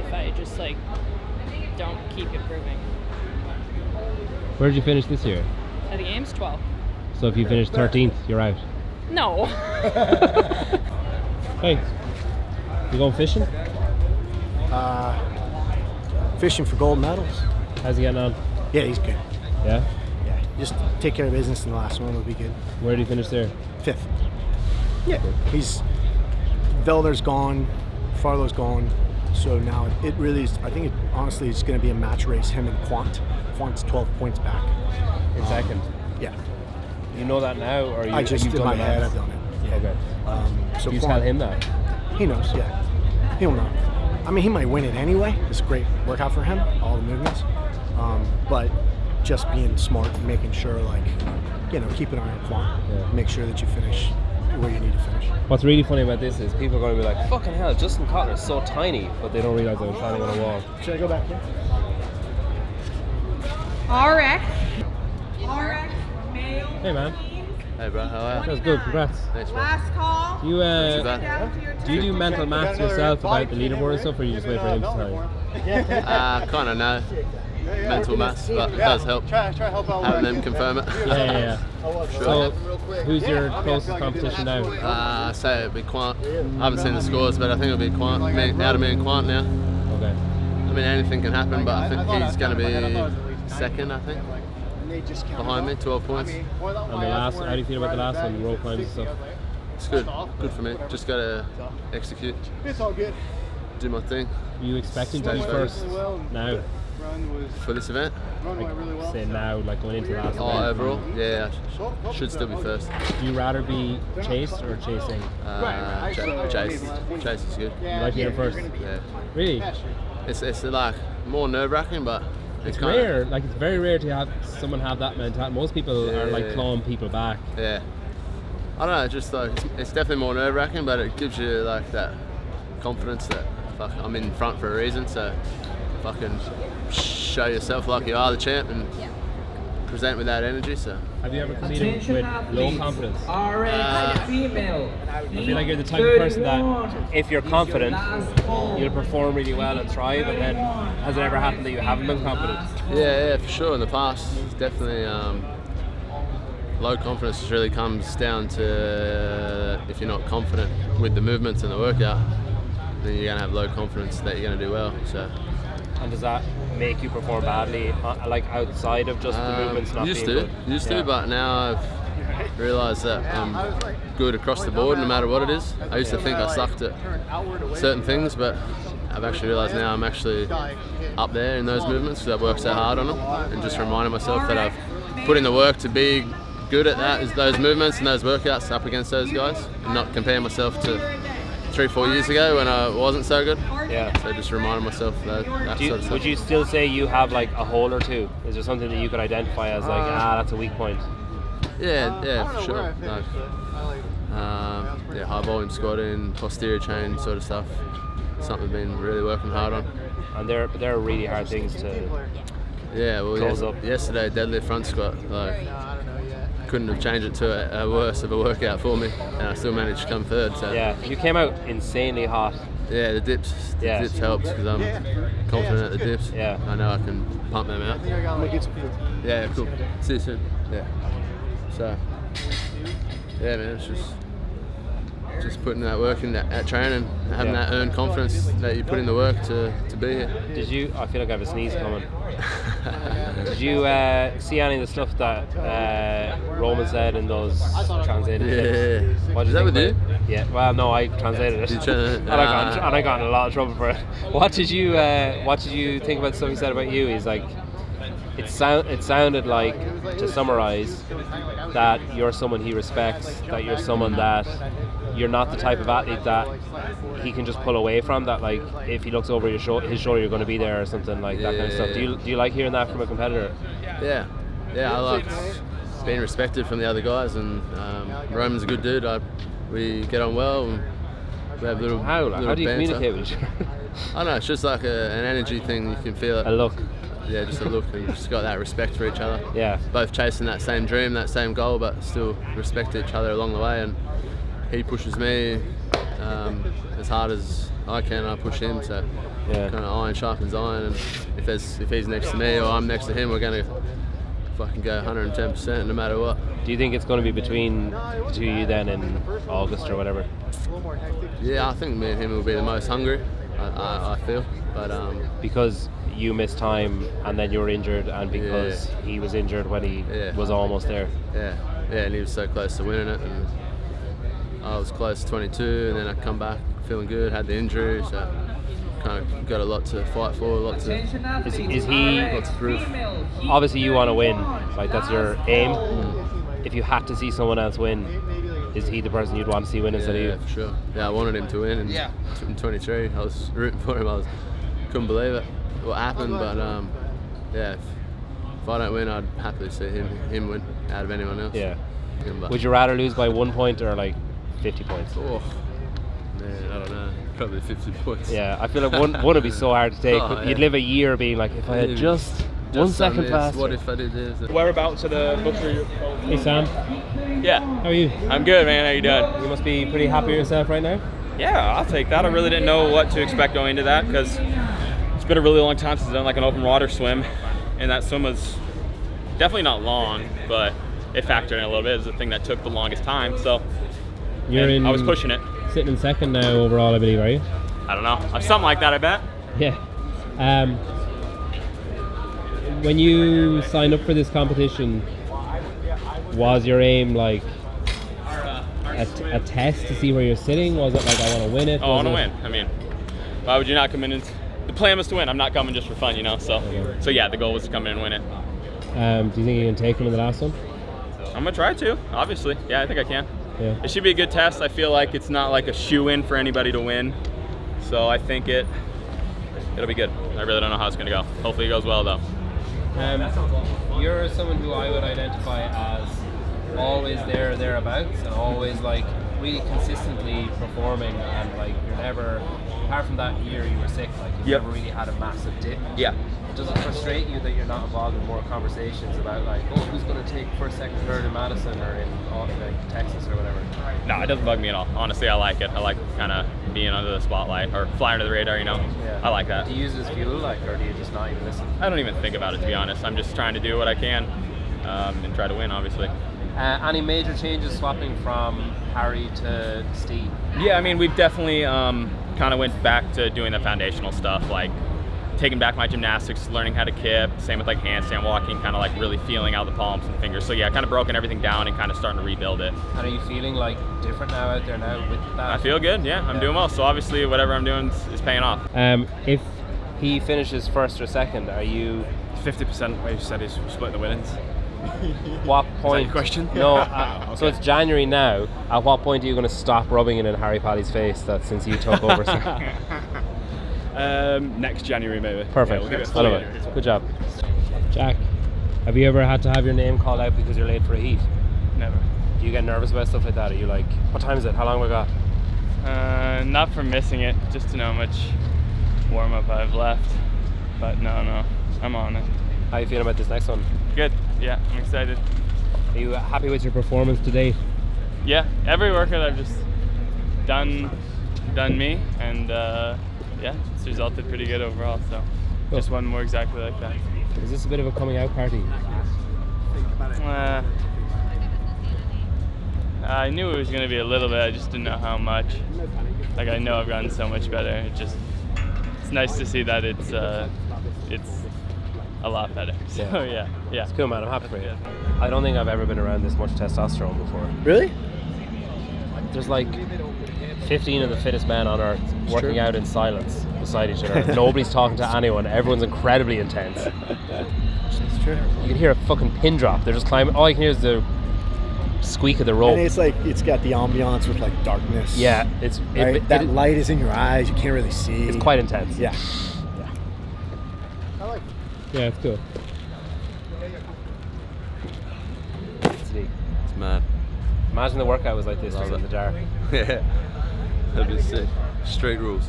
if I just like don't keep improving. Where did you finish this year? At the games, 12. So if you finish 13th, you're out. No. Hey, you going fishing? Fishing for gold medals. How's he getting on? Yeah, he's good. Yeah? Yeah, just take care of business in the last one, will be good. Where did he finish there? 5th. Yeah, he's Velder's gone, Farlow's gone, so now it really is. I think honestly it's going to be a match race. Him and Quant. Quant's 12 points back. In second. Yeah. You know that now, or I just you've in done my the head maths? I've done it. Yeah. Okay. So you Quant, tell him that? He knows. Yeah, he'll know. I mean, he might win it anyway. It's a great workout for him, all the movements. But just being smart and making sure, like, keep an eye on Quant. Yeah. Make sure that you finish where you need to finish. What's really funny about this is people are going to be like, fucking hell, Justin Cotner's so tiny, but they don't realise they were standing on a wall. Should I go back there? RX. RX male. Hey man. Hey bro, how are you? That was good, congrats. Thanks bro. Last call. Do you do you do mental maths yourself about the leaderboard and stuff, or you just wait for him to tell you? Kind of know mental maths, but it does help having them confirm it. Yeah. Sure. So, who's your closest competition now? I say it'd be Quant. I haven't seen the scores, but I think it'll be Quant. Out of me and Quant now. Okay. I mean, anything can happen, but I think he's going to be second, I think. Behind me, 12 points. And the last, how do you feel about the last one, rope climbs and stuff? It's good for me. Just got to execute. It's all good. Do my thing. Are you expecting to be first now? For this event? Like, say now, like going into the last event? Overall? Yeah, I should still be first. Do you rather be chased or chasing? Chase. Chase is good. You like being first? Yeah. Really? It's like more nerve-wracking, but it's rare. Like, it's very rare to have someone have that mentality. Most people are like clawing people back. Yeah. I don't know, just like it's definitely more nerve-wracking, but it gives you like that confidence that fuck, I'm in front for a reason, so fucking show yourself like you are the champ and present with that energy. So have you ever competed with low confidence? Female. I feel like you're the type of person that if you're confident you'll perform really well and thrive, and then has it ever happened that you haven't been confident? Yeah, for sure. In the past, it's definitely low confidence really comes down to if you're not confident with the movements and the workout, then you're going to have low confidence that you're going to do well. So And does that make you perform badly, like outside of just the movements not being good? Used to, but now I've realised that I'm good across the board no matter what it is. I used to think I sucked at certain things, but I've actually realised now I'm actually up there in those movements because I've worked so hard on them, and just reminding myself that I've put in the work to be good at that, is those movements and those workouts up against those guys, and not comparing myself to 3-4 years ago when I wasn't so good. Yeah. So just reminding myself that sort of stuff. Would you still say you have like a hole or two? Is there something that you could identify as like, that's a weak point? Yeah, for sure. Like, high volume squatting, posterior chain sort of stuff. Something I've been really working hard on. And they're really hard things to. Yeah, well, close up. Yesterday deadlift front squat, like, couldn't have changed it to a worse of a workout for me, and I still managed to come third. So yeah, you came out insanely hot. Yeah, the dips helped because I'm confident at the dips. Yeah, I know I can pump them out. Yeah, cool. See you soon. Yeah. So, yeah, man, it's just putting that work in that training, having that earned confidence that you put in the work to be here. Did you? I feel like I have a sneeze coming. Did you see any of the stuff that Roman said in those translated clips? Yeah. What did Is that with you? Yeah. Well, no, I translated it. And I got in a lot of trouble for it. What did you think about the stuff he said about you? He's like, it sounded like, to summarize, that you're someone he respects, that you're someone that you're not the type of athlete that he can just pull away from, that like if he looks over his shoulder you're going to be there or something like that kind of stuff. Do you like hearing that from a competitor? Yeah, I like being respected from the other guys, and Roman's a good dude. We get on well, and we have little how do you banter. communicate with each other? I don't know, it's just like an energy thing. You can feel it. A look. Yeah, just a look, and just got that respect for each other. Yeah. Both chasing that same dream, that same goal, but still respect each other along the way. And he pushes me as hard as I can. I push him, so kind of iron sharpens iron. And if he's next to me or I'm next to him, we're gonna fucking go 110% no matter what. Do you think it's going to be between you then in August or whatever? Yeah, I think me and him will be the most hungry. I feel, but because you missed time and then you were injured, and because he was injured when he was almost there. Yeah, and he was so close to winning it, and I was close to 22, and then I come back feeling good, had the injury, so kind of got a lot to fight for, a lot to is he lot to prove. Obviously you want to win, like that's your aim. If you had to see someone else win, is he the person you'd want to see win instead of you? Yeah, for sure. Yeah, I wanted him to win, and in 23 I was rooting for him. Couldn't believe it, what happened, but if I don't win, I'd happily see him win out of anyone else. Yeah. Would you rather lose by 1 point or like 50 points? Oh, man, I don't know. Probably 50 points. Yeah, I feel like one would be so hard to take. You'd live a year being like, if I had just 1 second faster. What if I did this? Whereabouts of the booker? Hey Sam. Yeah. How are you? I'm good, man. How you doing? You must be pretty happy with yourself right now? Yeah, I'll take that. I really didn't know what to expect going into that because it's been a really long time since I've done like an open water swim, and that swim was definitely not long, but it factored in a little bit. It was the thing that took the longest time, so I was pushing it. Sitting in second now overall, I believe, are you? I don't know. Something like that, I bet. Yeah. When you signed up for this competition, was your aim like a test to see where you're sitting? Was it like, I want to win it? Oh, I want to win. I mean, why would you not come in? The plan was to win. I'm not coming just for fun, you know? So yeah, the goal was to come in and win it. Do you think you can take them in the last one? I'm going to try to, obviously. Yeah, I think I can. Yeah. It should be a good test. I feel like it's not like a shoe-in for anybody to win. So I think it'll be good. I really don't know how it's going to go. Hopefully it goes well, though. You're someone who I would identify as always there or thereabouts, and always like really consistently performing, and like you're never, apart from that year you were sick, like you never really had a massive dip. Yeah. Does it frustrate you that you're not involved in more conversations about like, oh, who's going to take first, second, third in Madison or in like Texas or whatever? No, it doesn't bug me at all. Honestly, I like it. I like kind of being under the spotlight or flying under the radar, you know? Yeah. I like that. Do you use it as fuel, like, or do you just not even listen? I don't even think about it, to be honest. I'm just trying to do what I can and try to win, obviously. Any major changes swapping from Harry to Steve? Yeah, I mean, we've definitely kind of went back to doing the foundational stuff, like taking back my gymnastics, learning how to kip, same with like handstand walking, kind of like really feeling out the palms and fingers. So yeah, kind of broken everything down and kind of starting to rebuild it. And are you feeling like different now out there now with that? I feel good, yeah, I'm doing well. So obviously whatever I'm doing is paying off. If he finishes first or second, are you 50%? Where you said he's splitting the winnings. What point? Is that your question? No. Okay. So it's January now. At what point are you going to stop rubbing it in Harry Paddy's face that since you took over? Next January maybe. Perfect. Yeah, we'll give it I love full it. year. Good job. Jack, have you ever had to have your name called out because you're late for a heat? Never. Do you get nervous about stuff like that? Are you like, what time is it? How long have I got? Not for missing it, just to know how much warm-up I've left. But no, I'm on it. How are you feeling about this next one? Good, yeah, I'm excited. Are you happy with your performance to date? Yeah, every workout I've just done me, and yeah, it's resulted pretty good overall, so just one more exactly like that. Is this a bit of a coming out party? I knew it was going to be a little bit, I just didn't know how much. Like, I know I've gotten so much better. It's nice to see that it's a lot better. So yeah. It's cool, man. I'm happy for you. I don't think I've ever been around this much testosterone before. Really? There's like 15 of the fittest men on earth working out in silence beside each other. Nobody's talking to anyone. Everyone's incredibly intense. That's true. You can hear a fucking pin drop. They're just climbing. All you can hear is the squeak of the rope. And it's like, it's got the ambiance with like darkness. Yeah, that light is in your eyes. You can't really see. It's quite intense. Yeah. I like it. Yeah, it's cool. It's mad. Imagine the workout was like this just in the dark. Yeah. That'd be sick. Street rules.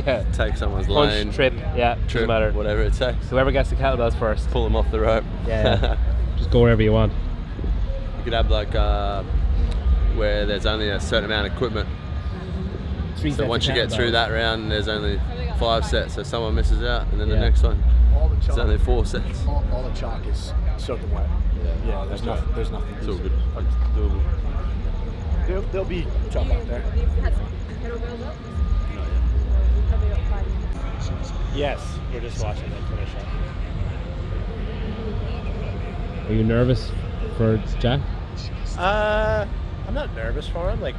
Yeah. Take someone's Punch, lane. trip, yeah, doesn't matter. Whatever it takes. Whoever gets the kettlebells first. Pull them off the rope. Yeah. Just go wherever you want. You could have like where there's only a certain amount of equipment. So once you get through that round, there's only 5 sets. So someone misses out, and then the next one, it's only 4 sets. All the chalk is soaking wet. Yeah, there's nothing. There's nothing. It's all good. There'll be chalk out there. Yes, we're just watching them finish up. Are you nervous for Jack? I'm not nervous for him. Like,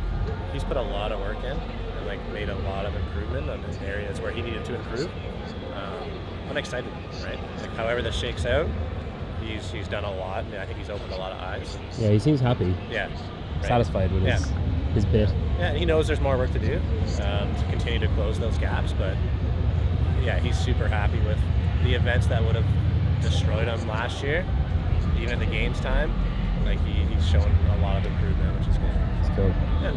he's put a lot of work in and like made a lot of improvement on the areas where he needed to improve. I'm excited, right? Like, however this shakes out, he's done a lot, and I think he's opened a lot of eyes. Yeah, he seems happy. Yeah. Right? Satisfied with his bit. Yeah, and he knows there's more work to do to continue to close those gaps, but yeah, he's super happy with the events that would have destroyed him last year, even at the games time. Like, he's shown a lot of improvement, which is good. It's cool. Yeah.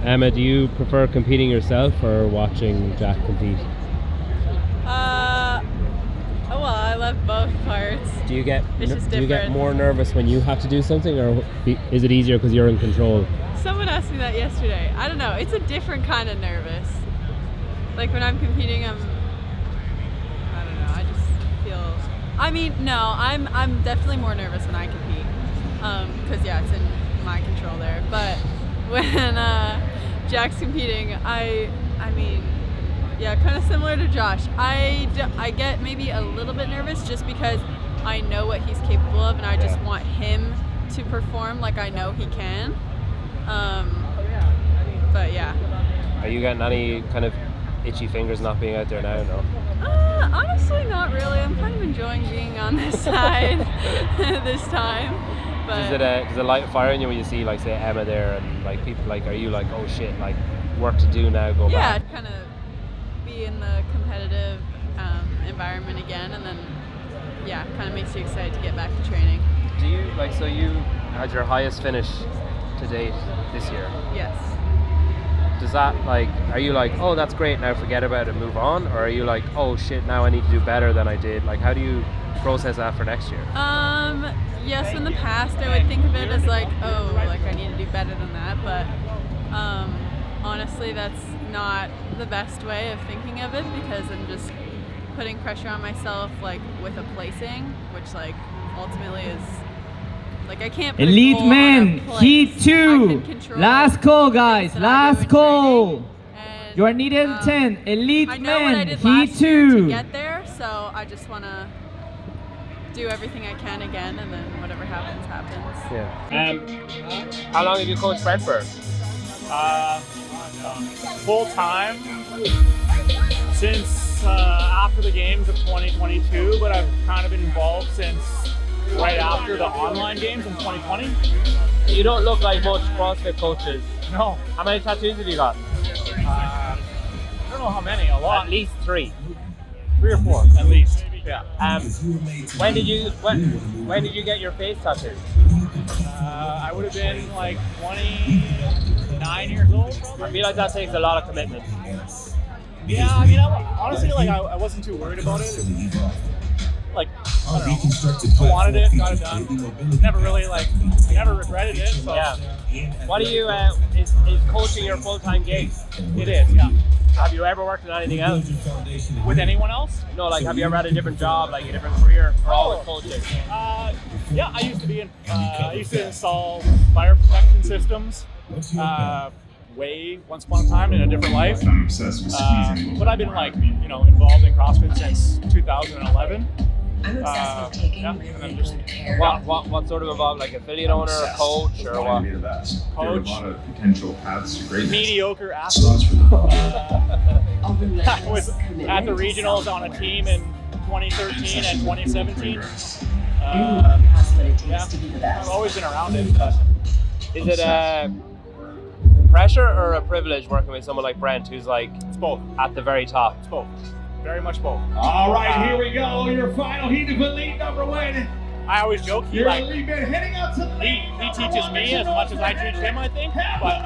Emma, do you prefer competing yourself or watching Jack compete? Well, I love both parts. Do you get different. more nervous when you have to do something, or is it easier because you're in control? Someone asked me that yesterday. I don't know. It's a different kind of nervous. Like, when I'm competing, I don't know. I just feel. I mean, no, I'm definitely more nervous when I compete, because yeah, it's in my control there. But when Jack's competing, I mean. Yeah, kind of similar to Josh. I get maybe a little bit nervous just because I know what he's capable of, and I just want him to perform like I know he can. But yeah. Are you getting any kind of itchy fingers not being out there now? No. Honestly, not really. I'm kind of enjoying being on this side this time. But Does it light a fire in you when you see, like, say, Emma there, and like people like, are you like, oh shit, like work to do now, go back? Yeah, kind of be in the competitive environment again, and then yeah, kind of makes you excited to get back to training. Do you like, so you had your highest finish to date this year? Yes. Does that, like, are you like, oh, that's great, now forget about it, move on, or are you like, oh shit, now I need to do better than I did? Like, how do you process that for next year? Yes, in the past I would think of it as like, oh, like I need to do better than that, but honestly, that's not the best way of thinking of it, because I'm just putting pressure on myself, like, with a placing, which, like, ultimately is, like, I can't put Elite a goal men, on a place. heat 2. I can control Last call, guys. things that I do Last in call. training, You are needed 10, elite I know what I men, did Heat last year to 2. get there, so I just want to do everything I can again, and then whatever happens, happens. Yeah. How long have you coached Brent for? Full time since after the games of 2022, but I've kind of been involved since right after the online games in 2020. You don't look like most CrossFit coaches. No. How many tattoos have you got? I don't know how many. A lot. At least 3. 3 or 4, at least. Yeah. When did you get your face tattooed? I would have been like 29 years old. I feel like that takes a lot of commitment. Yeah, I mean, honestly, like I wasn't too worried about it. Like, I don't know. I wanted it, got it done. Never really never regretted it. So. Yeah. What do you? Is coaching your full-time gig? It is. Yeah. Have you ever worked on anything else? With anyone else? No, like have you ever had a different job, like a different career, or always coaching? Yeah, I used to install fire protection systems. Way once upon a time in a different life. But I've been involved in CrossFit since 2011. I'm obsessed with taking really good care. What sort of involved, like affiliate owner, or coach, or what? Coach. A lot of potential paths to greatness. Mediocre athlete. I was at the regionals on a team in 2013 and 2017. I've always been around it. But. Is it pressure or a privilege working with someone like Brent, who's like it's both at the very top? It's both. Very much both. All right, here we go. Your final heat of elite number 1. I always joke he heading out to he teaches me as much as I teach him, I think. But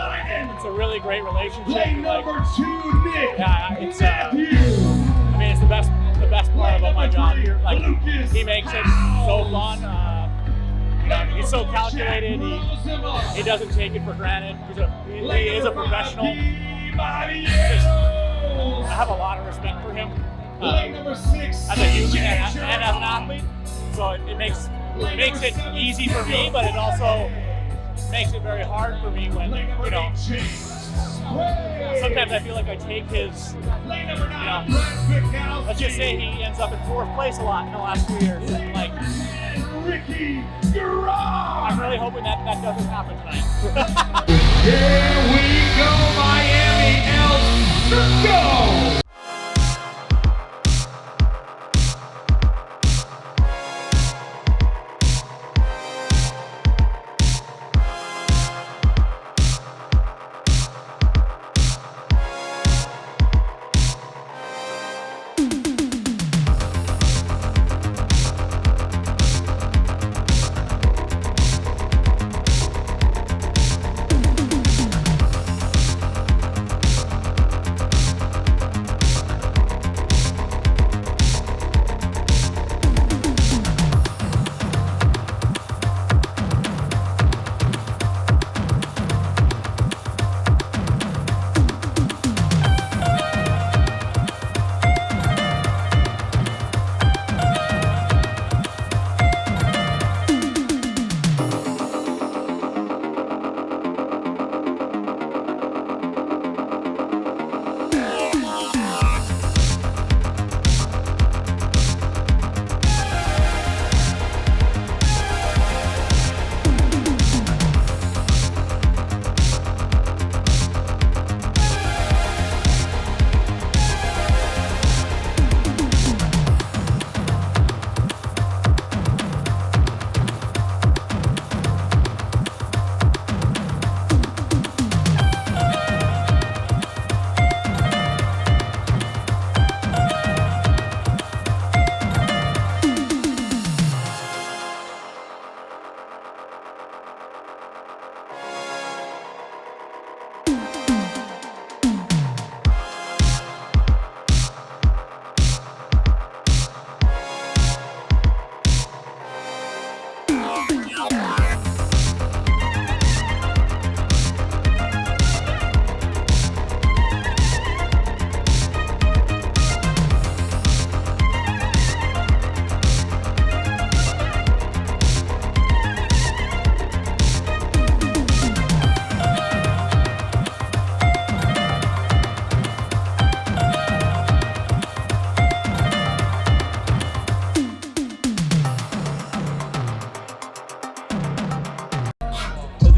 it's a really great relationship. Lane number 2, Nick. Yeah, it's I mean, it's the best part about my job here. Like he makes it so fun. He's so calculated. He doesn't take it for granted. He is a professional. I have a lot of respect for him as a human and as an athlete. So it makes it easy for me, but it also makes it very hard for me when sometimes I feel like I take his. Let's just say he ends up in 4th place a lot in the last 2 years. Like. I'm really hoping that doesn't happen tonight. Here we go, Miami El Circo!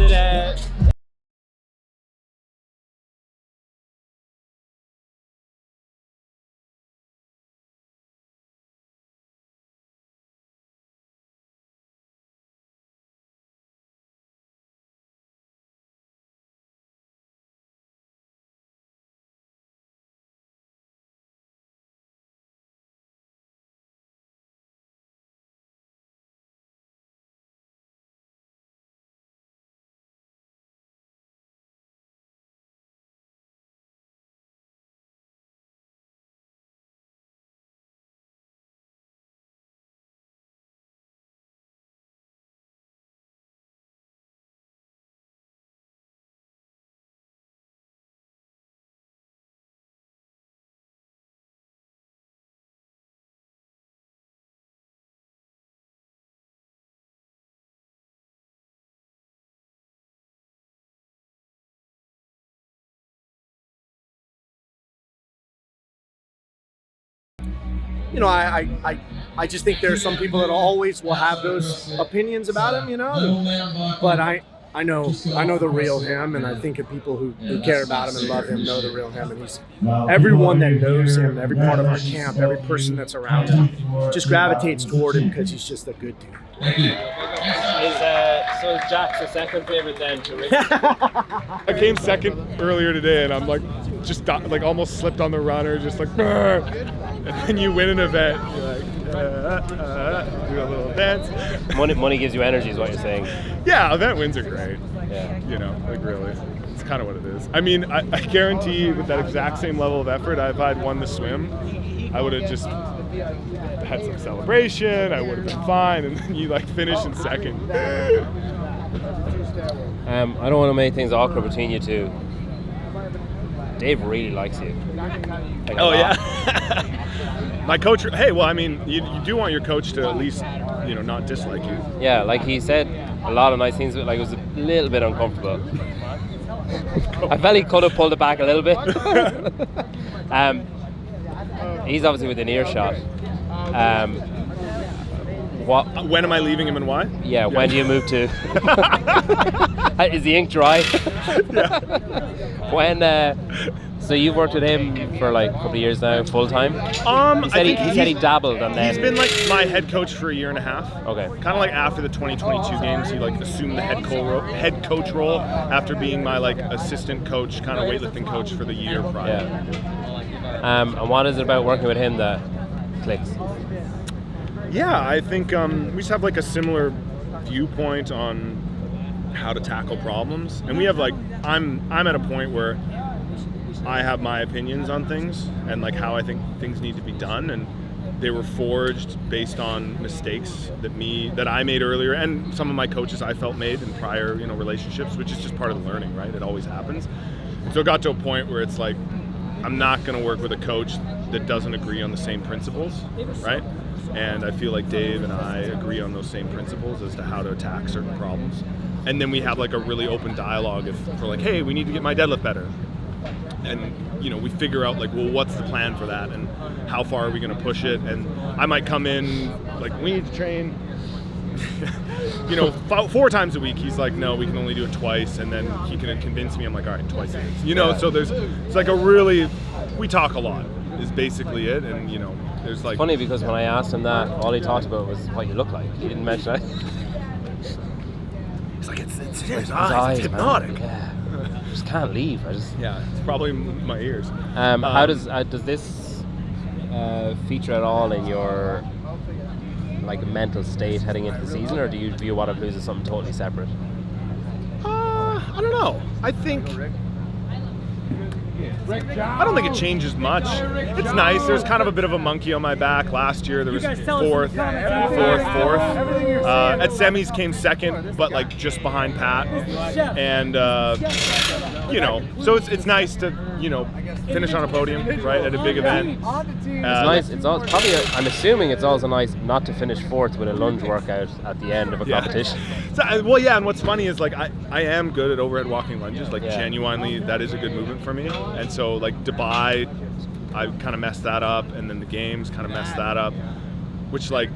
it You know, I just think there are some people that always will have those opinions about him, you know. But I know the real him, and I think of people who care about him and love him know the real him, and he's everyone that knows him, every part of our camp, every person that's around him, just gravitates toward him because he's just a good dude. So is Jack's the second favorite then to Ricky? I came second earlier today, and I'm like, just like almost slipped on the runner, just like, "Brr." And then you win an event, you're like, do a little dance. Money gives you energy, is what you're saying. Yeah, event wins are great. Yeah. You know, like really, it's kind of what it is. I mean, I guarantee with that exact same level of effort, if I'd won the swim, I would have just had some celebration. I would have been fine, and then you like finish in second. I don't want to make things awkward between you two. Dave really likes you. Like oh yeah. My coach. Hey, well, I mean, you do want your coach to at least, you know, not dislike you. Yeah, like he said a lot of nice things, but like it was a little bit uncomfortable. I felt he could have pulled it back a little bit. He's obviously within earshot. When am I leaving him and why? Yeah, when do you move to? Is the ink dry? When? So you've worked with him for like a couple of years now, full time? He said he dabbled, and then he's been like my head coach for a year and a half. Okay. Kind of like after the 2022 games, he like assumed the head coach role after being my like assistant coach, kind of weightlifting coach for the year prior. Yeah. And what is it about working with him that clicks? Yeah, I think we just have like a similar viewpoint on how to tackle problems, and we have like I'm at a point where I have my opinions on things and like how I think things need to be done, and they were forged based on mistakes that I made earlier, and some of my coaches I felt made in prior relationships, which is just part of the learning, right? It always happens. And so it got to a point where it's like I'm not going to work with a coach that doesn't agree on the same principles, right? And I feel like Dave and I agree on those same principles as to how to attack certain problems. And then we have like a really open dialogue if we're like, hey, we need to get my deadlift better. And we figure out like, well, what's the plan for that, and how far are we going to push it? And I might come in like, we need to train 4 times a week. He's like, no, we can only do it twice. And then he can convince me. I'm like, all right, twice it is. So it's like we talk a lot is basically it. And there's like, funny because when I asked him that, all he talked about was what you look like. He didn't mention that. It's like it's his eyes. It's hypnotic. Yeah. Just can't leave. It's probably my ears. How does this feature at all in your like mental state heading into the season, or do you view Wodapalooza as something totally separate? I don't know. I don't think it changes much. It's nice. There's kind of a bit of a monkey on my back. Last year there was fourth. At semis came second, but like just behind Pat. And so it's nice to finish on a podium, right, at a big event. It's nice. It's probably. I'm assuming it's also nice not to finish fourth with a lunge workout at the end of a competition. So, and what's funny is like I am good at overhead walking lunges. Like genuinely, that is a good movement for me. And so like Dubai, I kind of messed that up, and then the games kind of messed that up, which like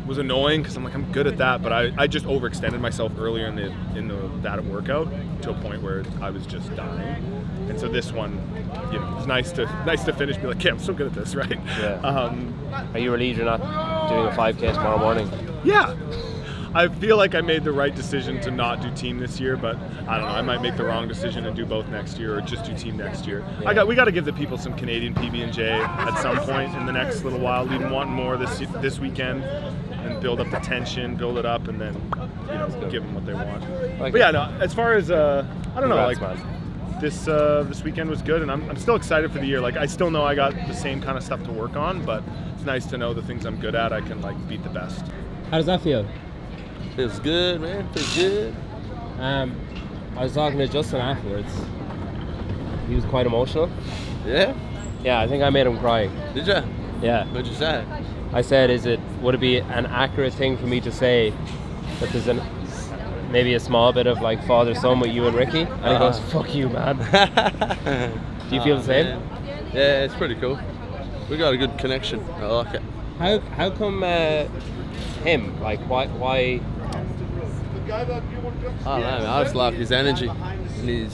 was annoying because I'm like, I'm good at that, but I just overextended myself earlier in that workout to a point where I was just dying. And so this one, you know, it's nice to finish, be like, okay, I'm so good at this, right? Yeah. Are you relieved you're not doing a 5K tomorrow morning? Yeah. I feel like I made the right decision to not do team this year, but I don't know. I might make the wrong decision and do both next year, or just do team next year. Yeah. We got to give the people some Canadian PB&J at some point in the next little while. Even want more this weekend, and build up the tension, build it up, and then give them what they want. But yeah, no. As far as I don't know, like this weekend was good, and I'm still excited for the year. Like I still know I got the same kind of stuff to work on, but it's nice to know the things I'm good at I can like beat the best. How does that feel? Feels good, man. Feels good. I was talking to Justin afterwards. He was quite emotional. Yeah? Yeah, I think I made him cry. Did you? Yeah. What'd you say? I said, would it be an accurate thing for me to say that there's maybe a small bit of like father-son with you and Ricky? And he goes, fuck you, man. Do you feel the same? Man. Yeah, it's pretty cool. We got a good connection. I like it. How come him? Like, why? I don't know, man. I just like his energy and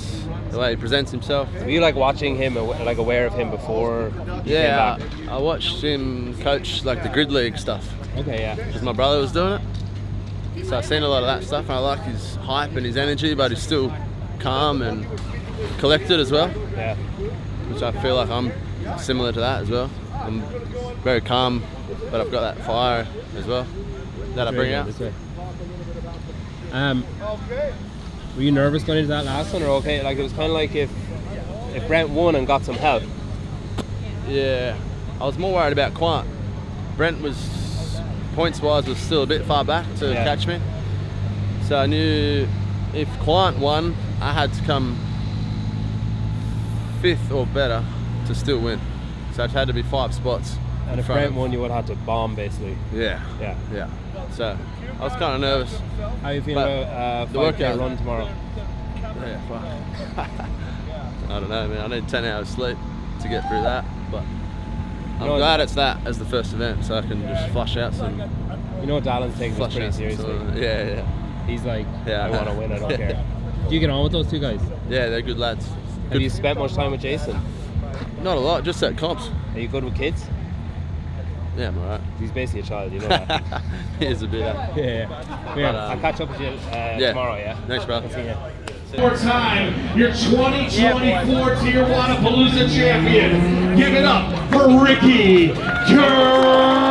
the way he presents himself. Were you like watching him, like aware of him before? Yeah, I watched him coach like the grid league stuff. Okay, yeah. Because my brother was doing it, so I've seen a lot of that stuff. And I like his hype and his energy, but he's still calm and collected as well. Yeah. Which I feel like I'm similar to that as well. I'm very calm, but I've got that fire as well that I bring out. Were you nervous going into that last one, or okay? Like it was kind of like if Brent won and got some help. Yeah, I was more worried about Quant. Brent was points-wise was still a bit far back to catch me, so I knew if Quant won, I had to come 5th or better to still win. So it had to be 5 spots. And if Brent won, you would have to bomb basically. Yeah. So I was kind of nervous. How are you feeling about the 5K workout run tomorrow? Yeah, fuck. I don't know, man. I need 10 hours sleep to get through that, but I'm glad it's that as the first event, so I can just flush out some. You know, Dallin's taking this pretty seriously. Yeah. He's like, I want to win. I don't care. Do you get on with those two guys? Yeah, they're good lads. Have you spent much time with Jason? Not a lot, just at comps. Are you good with kids? Yeah, I'm alright. He's basically a child, you know that. He is a bit. I'll catch up with you tomorrow, yeah? Thanks, bro. See you. More time, your 2024 Tier Wodapalooza champion. Give it up for Ricky Kerr.